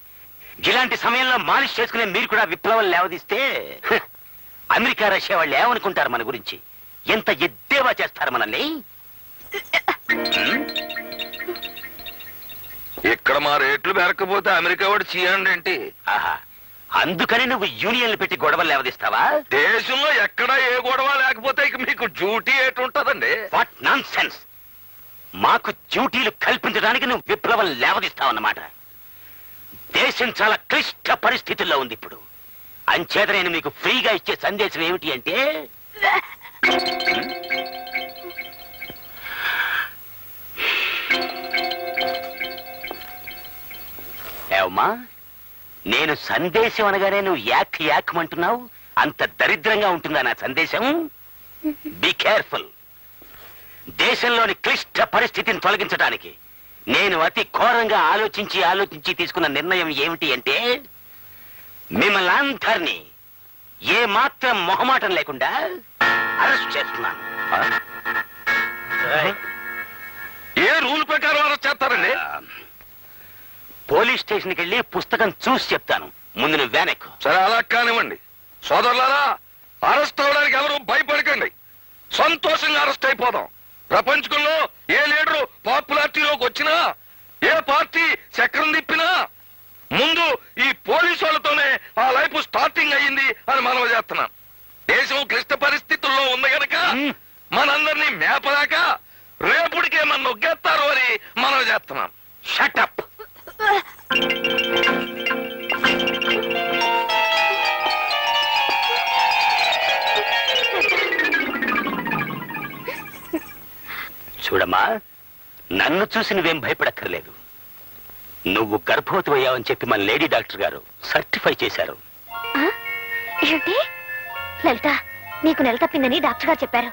Speaker 9: ఇలాంటి సమయంలో మాలిష్ చేసుకునే మీరు కూడా విప్లవం లేవదీస్తే అమెరికా రష్యా వాళ్ళు ఏమనుకుంటారు మన గురించి ఎంత ఎద్దేవా చేస్తారు మనల్ని
Speaker 6: ఇక్కడ మా రేట్లు పెరగకపోతే అమెరికా వాడు చేయండి ఏంటి
Speaker 9: ఆహా అందుకని నువ్వు యూనియన్లు పెట్టి గొడవలు లేవదీస్తావా
Speaker 6: దేశంలో ఎక్కడా ఏ గొడవ లేకపోతే ఇక మీకు డ్యూటీ ఏటుంటదండి
Speaker 9: వాట్ నాన్ సెన్స్ మాకు డ్యూటీలు కల్పించడానికి నువ్వు విప్లవం లేవదీస్తావన్నమాట దేశం చాలా క్లిష్ట పరిస్థితుల్లో ఉంది ఇప్పుడు అంచేత నేను మీకు ఫ్రీగా ఇచ్చే సందేశం ఏమిటి అంటే ఏమా నేను సందేశం అనగానే నువ్వు యాక్ యాక్మంటున్నావు అంత దరిద్రంగా ఉంటుందా నా సందేశం బి కేర్ఫుల్ దేశంలోని క్లిష్ట పరిస్థితిని తొలగించడానికి నేను అతి ఘోరంగా ఆలోచించి తీసుకున్న నిర్ణయం ఏమిటి అంటే మిమ్మల్ని అందరినీ ఏ మాత్రం మొహమాటం లేకుండా అరెస్ట్ చేస్తున్నాను
Speaker 6: ఏ రూల్ ప్రకారం అరెస్ట్ చేస్తారండి
Speaker 9: పోలీస్ స్టేషన్కి వెళ్ళి పుస్తకం చూసి చెప్తాను ముందు నువ్వు వెనక్కు
Speaker 6: సరే అలా కానివ్వండి సోదరులారా అరెస్ట్ అవడానికి ఎవరు భయపడకండి సంతోషంగా అరెస్ట్ అయిపోదాం ప్రపంచంలో ఏ లీడరు పాపులారిటీలోకి వచ్చినా ఏ పార్టీ చక్రం తిప్పినా ముందు ఈ పోలీసు వాళ్ళతోనే ఆ లైఫ్ స్టార్టింగ్ అయ్యింది అని మనం చేస్తున్నాం దేశం క్లిష్ట పరిస్థితుల్లో ఉంది గనక మనందరినీ మేపదాక రేపుడికే మన నొగ్గేస్తారు అని మనం చేస్తున్నాం
Speaker 9: షటప్ చూడమ్మా నన్ను చూసి నువ్వేం భయపడక్కర్లేదు నువ్వు గర్భవతి అయ్యావని చెప్పి మన లేడీ డాక్టర్ గారు సర్టిఫై చేశారు
Speaker 2: ఏంటి లలిత నీకు నెల తప్పిందని డాక్టర్ గారు చెప్పారు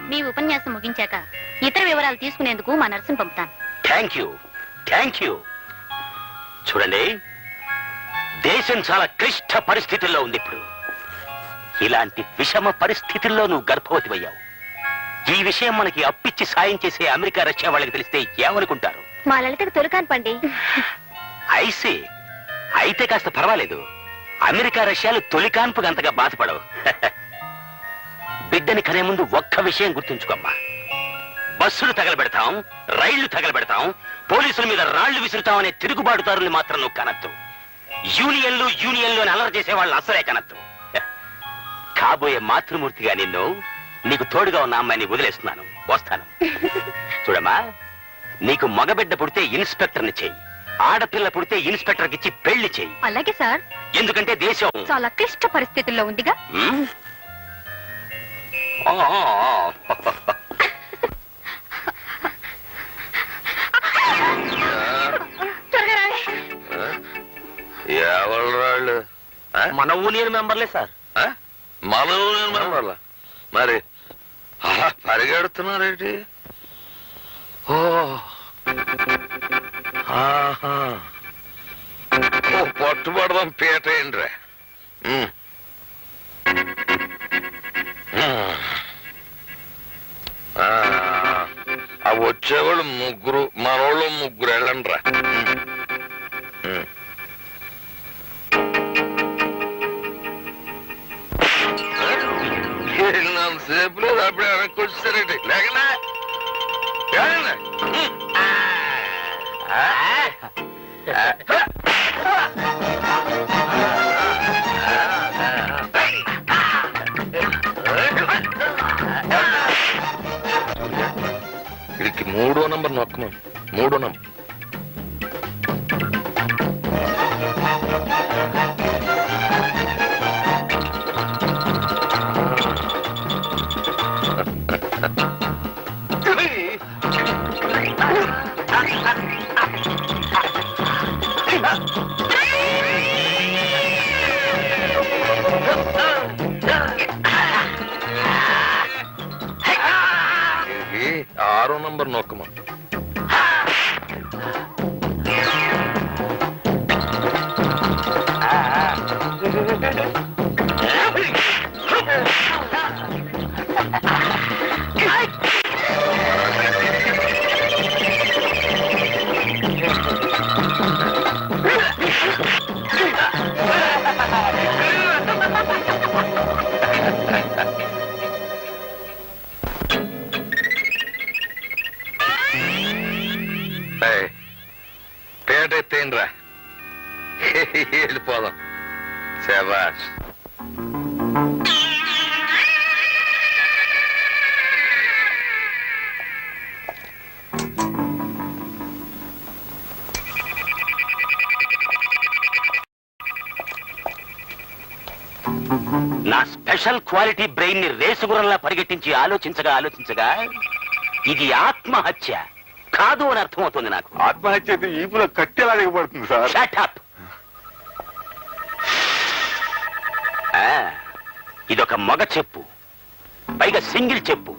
Speaker 2: మీ ఉపన్యాసం ముగించాక ఇతర వివరాలు తీసుకునేందుకు మా నర్సును పంపుతాను
Speaker 9: థ్యాంక్ యూ చూడండి దేశం చాలా క్లిష్ట పరిస్థితుల్లో ఉంది ఇప్పుడు ఇలాంటి విషమ పరిస్థితుల్లో నువ్వు గర్భవతి అయ్యావు ఈ విషయం మనకి అప్పిచ్చి సాయం చేసే అమెరికా రష్యా వాళ్ళకి తెలిస్తే ఏమనుకుంటారు
Speaker 2: మా లలితకు తొలికాను పండి
Speaker 9: ఐసీ అయితే కాస్త పర్వాలేదు అమెరికా రష్యాలు తొలికాన్పుగా అంతగా బాధపడవు బిడ్డని కనే ముందు ఒక్క విషయం గుర్తుంచుకోమ్మా బస్సులు తగలబెడతాం రైళ్లు తగలబెడతాం పోలీసుల మీద రాళ్లు విసురుతాం అనే తిరుగుబాటుదారుల్ని మాత్రం నువ్వు కనద్దు యూనియన్లు అని అల్లరి చేసే వాళ్ళు అసలే కనద్దు కాబోయే మాతృమూర్తిగా నిన్ను నీకు తోడుగా ఉన్న అమ్మాయిని వదిలేస్తున్నాను వస్తాను చూడమ్మా నీకు మగబిడ్డ పుడితే ఇన్స్పెక్టర్ని చెయ్యి ఆడపిల్ల పుడితే ఇన్స్పెక్టర్కి ఇచ్చి పెళ్లి చెయ్యి
Speaker 2: అలాగే సార్
Speaker 9: ఎందుకంటే దేశం
Speaker 2: చాలా క్లిష్ట పరిస్థితుల్లో ఉందిగా
Speaker 6: ఎవరు రాళ్ళు
Speaker 8: మన యూనియన్ మెంబర్లే సార్
Speaker 6: మన యూనియన్ మెంబర్ల మరి అలా పరిగెడుతున్నారేంటి ఓ ఆహా ఓ పట్టుబడదాం పీట ఏంట్రా ఆ వచ్చేవాళ్ళు ముగ్గురు మనోళ్ళు ముగ్గురు వెళ్ళండి రా సేపు లేదు అప్పుడే వెనక్కి వచ్చేసారండి లేకనా వీడికి 3వ నంబర్ నొక్కమను. 3వ నంబర్. ఇది 6వ నంబర్ నొక్కమను. పేట ఎత్తేయండిరా, వెళ్ళిపోదాం. శబాష్.
Speaker 9: నా స్పెషల్ క్వాలిటీ బ్రెయిన్ ని రేసుగురంలా పరిగెట్టించి ఆలోచించగా ఇది ఆత్మహత్య కాదు అని అర్థమవుతుంది నాకు.
Speaker 10: ఆత్మహత్య అయితే ఈపులో కట్టెలా దిగబడుతుంది సార్.
Speaker 9: Shut up. ఇదొక మగ చెప్పు, పైగా సింగిల్ చెప్పు.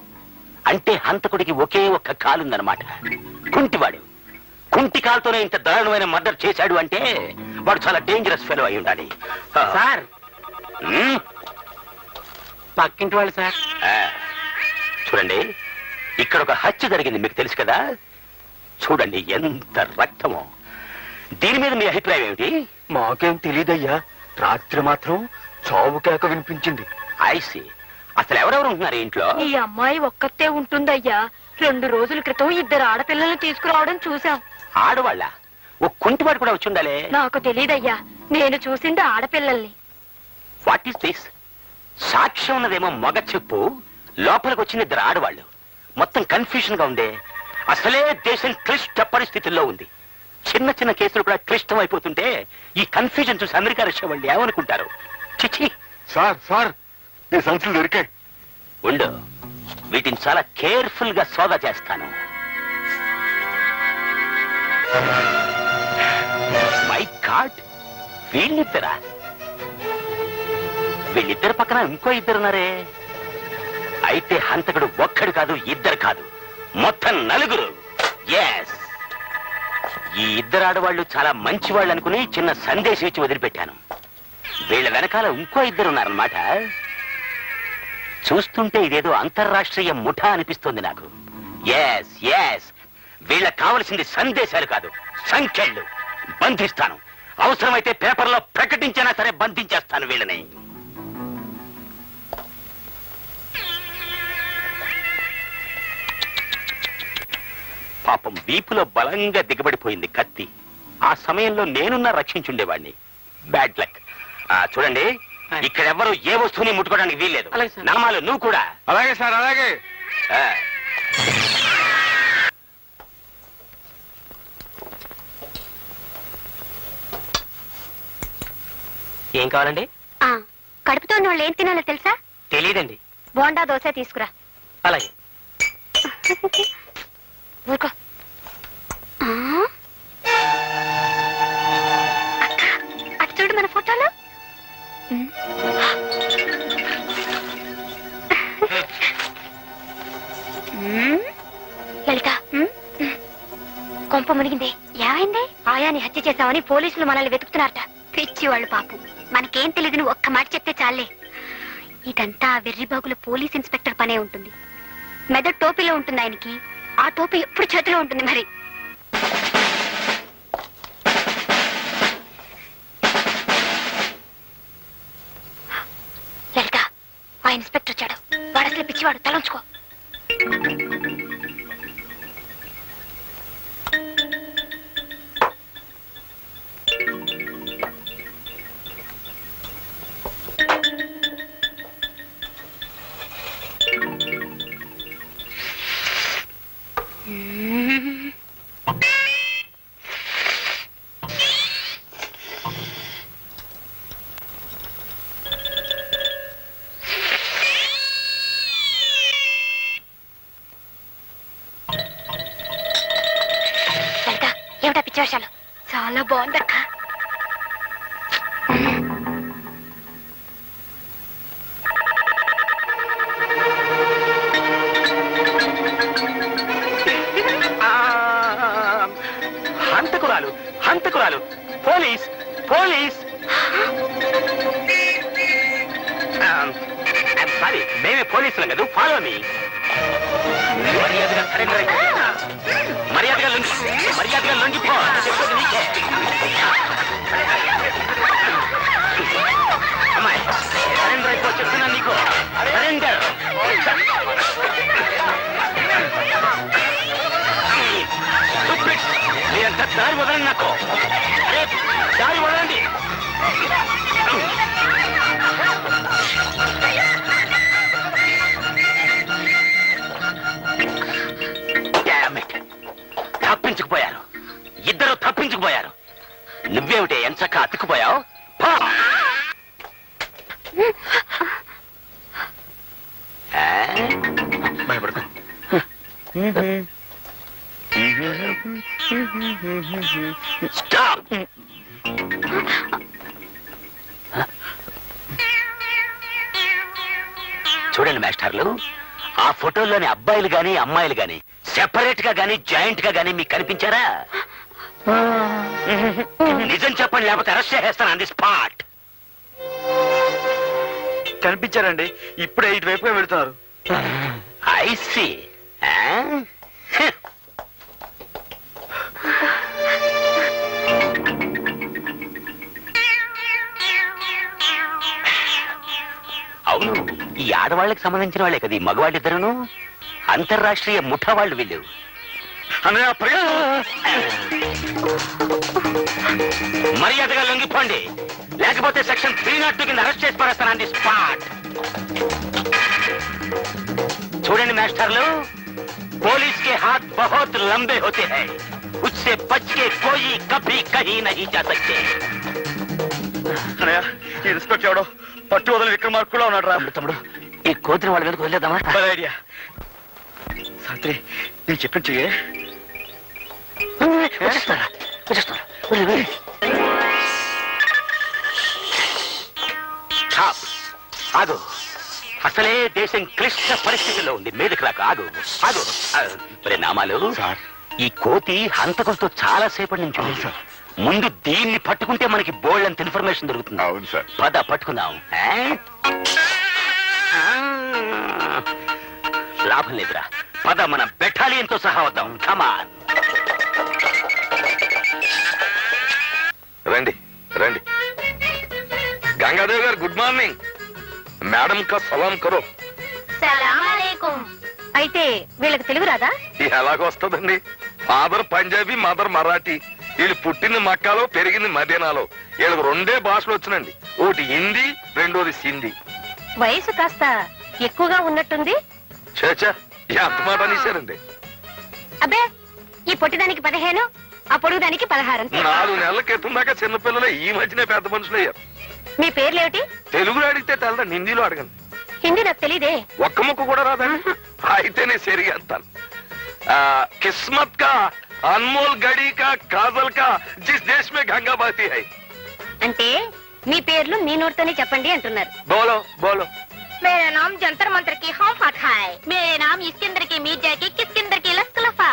Speaker 9: అంటే హంతకుడికి ఒకే ఒక్క కాలుందనమాట. కుంటివాడు. కుంటి కాలుతోనే ఇంత దారుణమైన మర్డర్ చేశాడు అంటే వాడు చాలా డేంజరస్ ఫెలో అయి ఉండాలి.
Speaker 5: సార్, పక్కింటి వాళ్ళు సార్.
Speaker 9: చూడండి, ఇక్కడ ఒక హత్య జరిగింది, మీకు తెలుసు కదా. చూడండి ఎంత రక్తమో. దీని మీద మీ అభిప్రాయం ఏమిటి?
Speaker 3: మాకేం తెలీదయ్యా, రాత్రి మాత్రం చావు కేక వినిపించింది.
Speaker 9: ఐసి. అసలు ఎవరెవరు ఉంటున్నారు ఇంట్లో?
Speaker 2: ఈ అమ్మాయి ఒక్కతే ఉంటుందయ్యా. 2 రోజుల క్రితం 2 ఆడపిల్లల్ని తీసుకురావడం చూసాం.
Speaker 9: ఆడవాళ్ళ? ఓ కుంటివాడు కూడా వచ్చి ఉండాలి.
Speaker 2: నాకు తెలీదయ్యా, నేను చూసింది ఆడపిల్లల్ని.
Speaker 9: What is this? సాక్ష్యం ఉన్నదేమో మగ చెప్పు, లోపలికి వచ్చిన 2 ఆడవాళ్ళు. మొత్తం కన్ఫ్యూజన్ గా ఉందే. అసలే దేశం క్లిష్ట పరిస్థితుల్లో ఉంది. చిన్న చిన్న కేసులు కూడా క్లిష్టం అయిపోతుంటే ఈ కన్ఫ్యూజన్ చూసి అమెరికా రష్యా వాళ్ళు ఏమనుకుంటారు? చిచి.
Speaker 10: సార్ ఈ సంచులు దొరికాయి.
Speaker 9: ఉండు, వీటిని చాలా కేర్ఫుల్ గా సోదా చేస్తాను. మై గాడ్, వీళ్ళిద్దరా? వీళ్ళిద్దరు పక్కన ఇంకో 2 ఉన్నారే. అయితే హంతకుడు ఒక్కడు కాదు, 2 కాదు, మొత్తం 4. ఎస్. ఈ 2 ఆడవాళ్లు చాలా మంచి వాళ్ళు అనుకుని చిన్న సందేశం ఇచ్చి వదిలిపెట్టాను. వీళ్ళ వెనకాల ఇంకో 2 ఉన్నారన్నమాట. చూస్తుంటే ఇదేదో అంతర్రాష్ట్రీయ ముఠా అనిపిస్తుంది నాకు. Yes yes. వీళ్ళకి కావలసింది సందేశాలు కాదు, సంఖ్యలు. బంధిస్తాను. అవసరమైతే పేపర్లో ప్రకటించినా సరే బంధించేస్తాను వీళ్ళని. పాపం వీపులో బలంగా దిగబడిపోయింది కత్తి. ఆ సమయంలో నేనున్నా రక్షించుండేవాడిని. Bad luck. చూడండి, ఇక్కడ ఎవరు ఏ వస్తువుని ముట్టుకోవడానికి వీల్లేదు. నామాలు నువ్వు కూడా.
Speaker 10: అలాగే సార్, అలాగే.
Speaker 5: ఏం కావాలండి?
Speaker 2: కడుపుతో ఉన్న వాళ్ళు ఏం తినాలో తెలుసా?
Speaker 5: తెలీదండి.
Speaker 2: బోండా దోశ తీసుకురా.
Speaker 5: అలాగే.
Speaker 2: ఊరుకో. అటు చూడు మన ఫోటోలో. లలిత, కొంప మునిగింది. ఏమైంది? ఆయాని హత్య చేశామని పోలీసులు మనల్ని వెతుకుతున్నారట. పిచ్చి వాళ్ళు పాపం. మనకేం తెలియదు, నువ్వు ఒక్క మాట చెప్తే చాలే. ఇదంతా వెర్రిబాగుల పోలీస్ ఇన్స్పెక్టర్ పనే ఉంటుంది. మెదడు టోపీలో ఉంటుంది ఆయనకి. ఆ టోపీ ఎప్పుడు చేతిలో ఉంటుంది మరి. లలిత, ఆ ఇన్స్పెక్టర్ వచ్చాడు. వాడు అసలు పిచ్చివాడు, తలంచుకో. చాలా బాగుందక్క.
Speaker 9: హంతకురాలు హంతకురాలు పోలీస్ పోలీస్ సారీ మేమే పోలీసులం కదా ఫాలో మీ మర్యాదగా సరెండర్ అయిపో మర్యాదగా లొంగిపో చెప్పేది నీకే అమ్మాయి సరెండర్ అయిపో చెప్తున్నా నీకు సరెండర్ మీరంతా దారి వదలండి నాకు అరే దారి వదలండి తప్పించుకుపోయారు ఇద్దరు తప్పించుకుపోయారు నువ్వేమిటే ఎంచక్క అతుక్కుపోయావు భయపడతా స్టాప్ చూడండి మాస్టర్లు ఆ ఫోటోల్లోని అబ్బాయిలు గాని అమ్మాయిలు గాని సెపరేట్ గా గాని జాయింట్ గా గాని మీకు కనిపించారా నిజం చెప్పండి లేకపోతే అరెస్ట్ చేసేస్తాను ఆన్ ది స్పాట్
Speaker 3: కనిపించారండి ఇప్పుడే ఇటువైపుగా వెళుతున్నారు
Speaker 9: ఐ సీ అవును ఈ ఆడవాళ్ళకి సంబంధించిన వాళ్ళే కదా ఈ మగవాళ్ళిద్దరును అంతర్రాష్ట్రీయ ముఠా వాళ్ళు వీళ్ళు మర్యాదగా లొంగిపోండి లేకపోతే సెక్షన్ 302 కింద అరెస్ట్ చేసి పడేస్తాను ఆన్ ది స్పాట్ చూడండి మాస్టర్లు పోలీస్ के हाथ बहुत लंबे होते हैं उससे बच के कोई कभी कहीं नहीं जा सकते
Speaker 3: ఈ ఇన్స్పెక్టర్ ఎవడో పట్టు వదల విక్రమార్కులో ఉన్నాడు రా
Speaker 1: తమ్ముడు ఈ కోతిని వాళ్ళ మీదకి వదిలేద్దామా
Speaker 3: ఐడియా సాత్రి నేను చెప్పిన చెయ్యే
Speaker 1: వచ్చేస్తారా
Speaker 9: స్టాప్ ఆగు అసలే దేశం క్లిష్ట పరిస్థితుల్లో ఉంది మీదకి రాక ఆగు ఆగు నామాలు ఈ కోతి హంతకులతో చాలా సేపటి నుంచి ఉంది సార్ ముందు దీన్ని పట్టుకుంటే మనకి బోల్డ్ అంత ఇన్ఫర్మేషన్ దొరుకుతుంది
Speaker 10: అవును సార్
Speaker 9: పద పట్టుకుందాం లాభం లేదురా పద మన బెటాలియన్ తో సహా వద్దాం కమాన్
Speaker 6: రండి రండి గంగాదేవ్ గారు గుడ్ మార్నింగ్ మేడం కా సలాం కరో
Speaker 2: అయితే వీళ్ళకి తెలుగు రాదా?
Speaker 6: ఎలాగొస్తుందండి ఫాదర్ పంజాబీ మదర్ మరాఠీ వీళ్ళు పుట్టింది మక్కాలో పెరిగింది మదీనాలో వీళ్ళకి రెండే భాషలు వచ్చినండి ఒకటి హిందీ రెండోది సింధీ
Speaker 2: వయసు కాస్త ఎక్కువగా ఉన్నట్టుంది.
Speaker 6: చేచా ఎంత మాట అనేశారండి
Speaker 2: అబ్బే ఈ పొట్టిదానికి 15 ఆ పొడుగుదానికి 16.
Speaker 6: 4 నెలల క్రితం దాకా చిన్నపిల్లలే ఈ మధ్యనే పెద్ద మనుషులు అయ్యారు
Speaker 2: మీ పేర్లేమిటి?
Speaker 6: తెలుగులో అడిగితే తెలదండి హిందీలో అడగండి
Speaker 2: హిందీ నాకు తెలీదే.
Speaker 6: ఒక్క ముక్క కూడా రాదండి అయితేనే సరిగా అంటాను किस्मत का अनमोल घड़ी का काजल का जिस देश में गंगा बहती है
Speaker 2: అంటే మీ పేర్లు మీ నోటితోనే చెప్పండి అంటున్నారు.
Speaker 6: बोलो बोलो
Speaker 2: मेरा नाम जंतर मंत्र की हौफात है. मेरे नाम इस्किंदर की मीर्जा की किस्किंदर की लस्कलफा.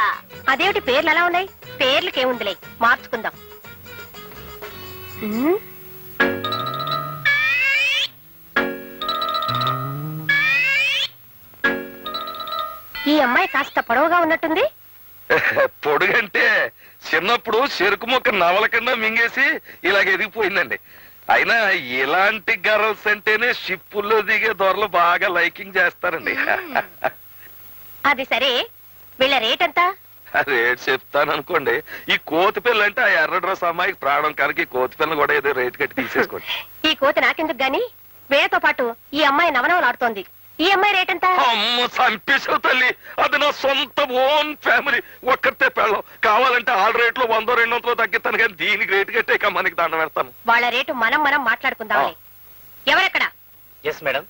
Speaker 2: అదేమిటి పేర్లు అలా ఉన్నాయి? పేర్లకేముందిలే మార్చుకుందాం. ఈ అమ్మాయి కాస్త పొడవుగా ఉన్నట్టుంది.
Speaker 6: పొడుగంటే చిన్నప్పుడు చెరుకు మొక్క నవల కింద మింగేసి ఇలాగ ఎదిగిపోయిందండి. అయినా ఇలాంటి గర్ల్స్ అంటేనే షిప్పుల్లో దిగే దొరలు బాగా లైకింగ్ చేస్తారండి.
Speaker 2: అది సరే వీళ్ళ రేట్ ఎంత?
Speaker 6: రేట్ చెప్తాను అనుకోండి. ఈ కోతి పిల్ల అంటే ఆ ఎర్ర డ్రెస్ అమ్మాయికి ప్రాణం కనుక ఈ కోతి పిల్లని కూడా ఏదో రేట్ కట్టి తీసేసుకోండి.
Speaker 2: ఈ కోతి నాకెందుకు గాని వీళ్ళతో పాటు ఈ అమ్మాయి నవనవలు ఆడుతోంది. ఈ అమ్మాయి రేట్ ఎంత?
Speaker 6: అమ్మ చంపేసావు తల్లి, అది నా సొంత ఓన్ ఫ్యామిలీ, ఒక్కరితే పెళ్ళం. కావాలంటే ఆల్ రేట్ లో 100-200 తగ్గిస్తాను కానీ దీనికి రేటు కట్టే మనకి దండం పెడతాను.
Speaker 2: వాళ్ళ రేటు మనం మాట్లాడుకుందాం. ఎవరెక్కడ?
Speaker 3: Yes madam.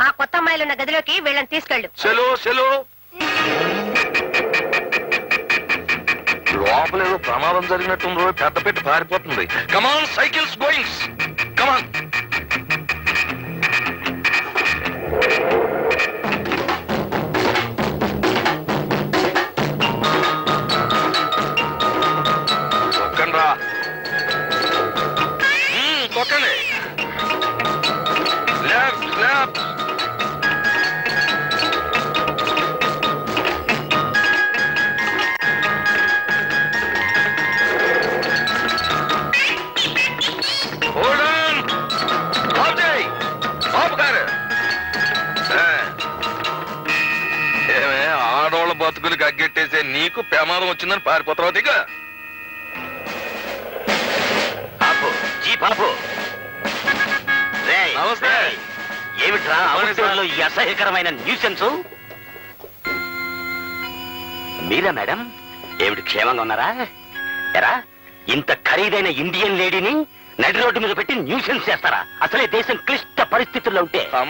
Speaker 2: ఆ కొత్త అమ్మాయిలు ఉన్న గదిలోకి వీళ్ళని తీసుకెళ్ళు.
Speaker 6: చలో చలో లోపల ఏదో ప్రమాదం జరిగినట్టుంది పెద్ద పెట్టి పారిపోతుంది. కమాన్ సైకిల్స్ గోయింగ్స్ కమాన్. తొక్కండి రా. తొక్కండి. Left left. Hold on. ఆపుతాయి. ఆపుతారు. ఏమే ఆడవాళ్ళ బతుకులు గగ్గెట్టేసే నీకు ప్రమాదం వచ్చిందని పారిపోతావు దిగ.
Speaker 9: పాపు జీ పాపు. రేయ్,
Speaker 6: నమస్తే.
Speaker 9: రేయ్, ఏమిట్రా అమృతసరంలో ఈ అసహ్యకరమైన న్యూసెన్స్? మీరా మేడం? ఏమిటి క్షేమంగా ఉన్నారా? ఎరా ఇంత ఖరీదైన ఇండియన్ లేడీని నడి రోడ్డు మీద పెట్టి న్యూసెన్స్ చేస్తారా? అసలే దేశం క్లిష్ట పరిస్థితుల్లో ఉంటే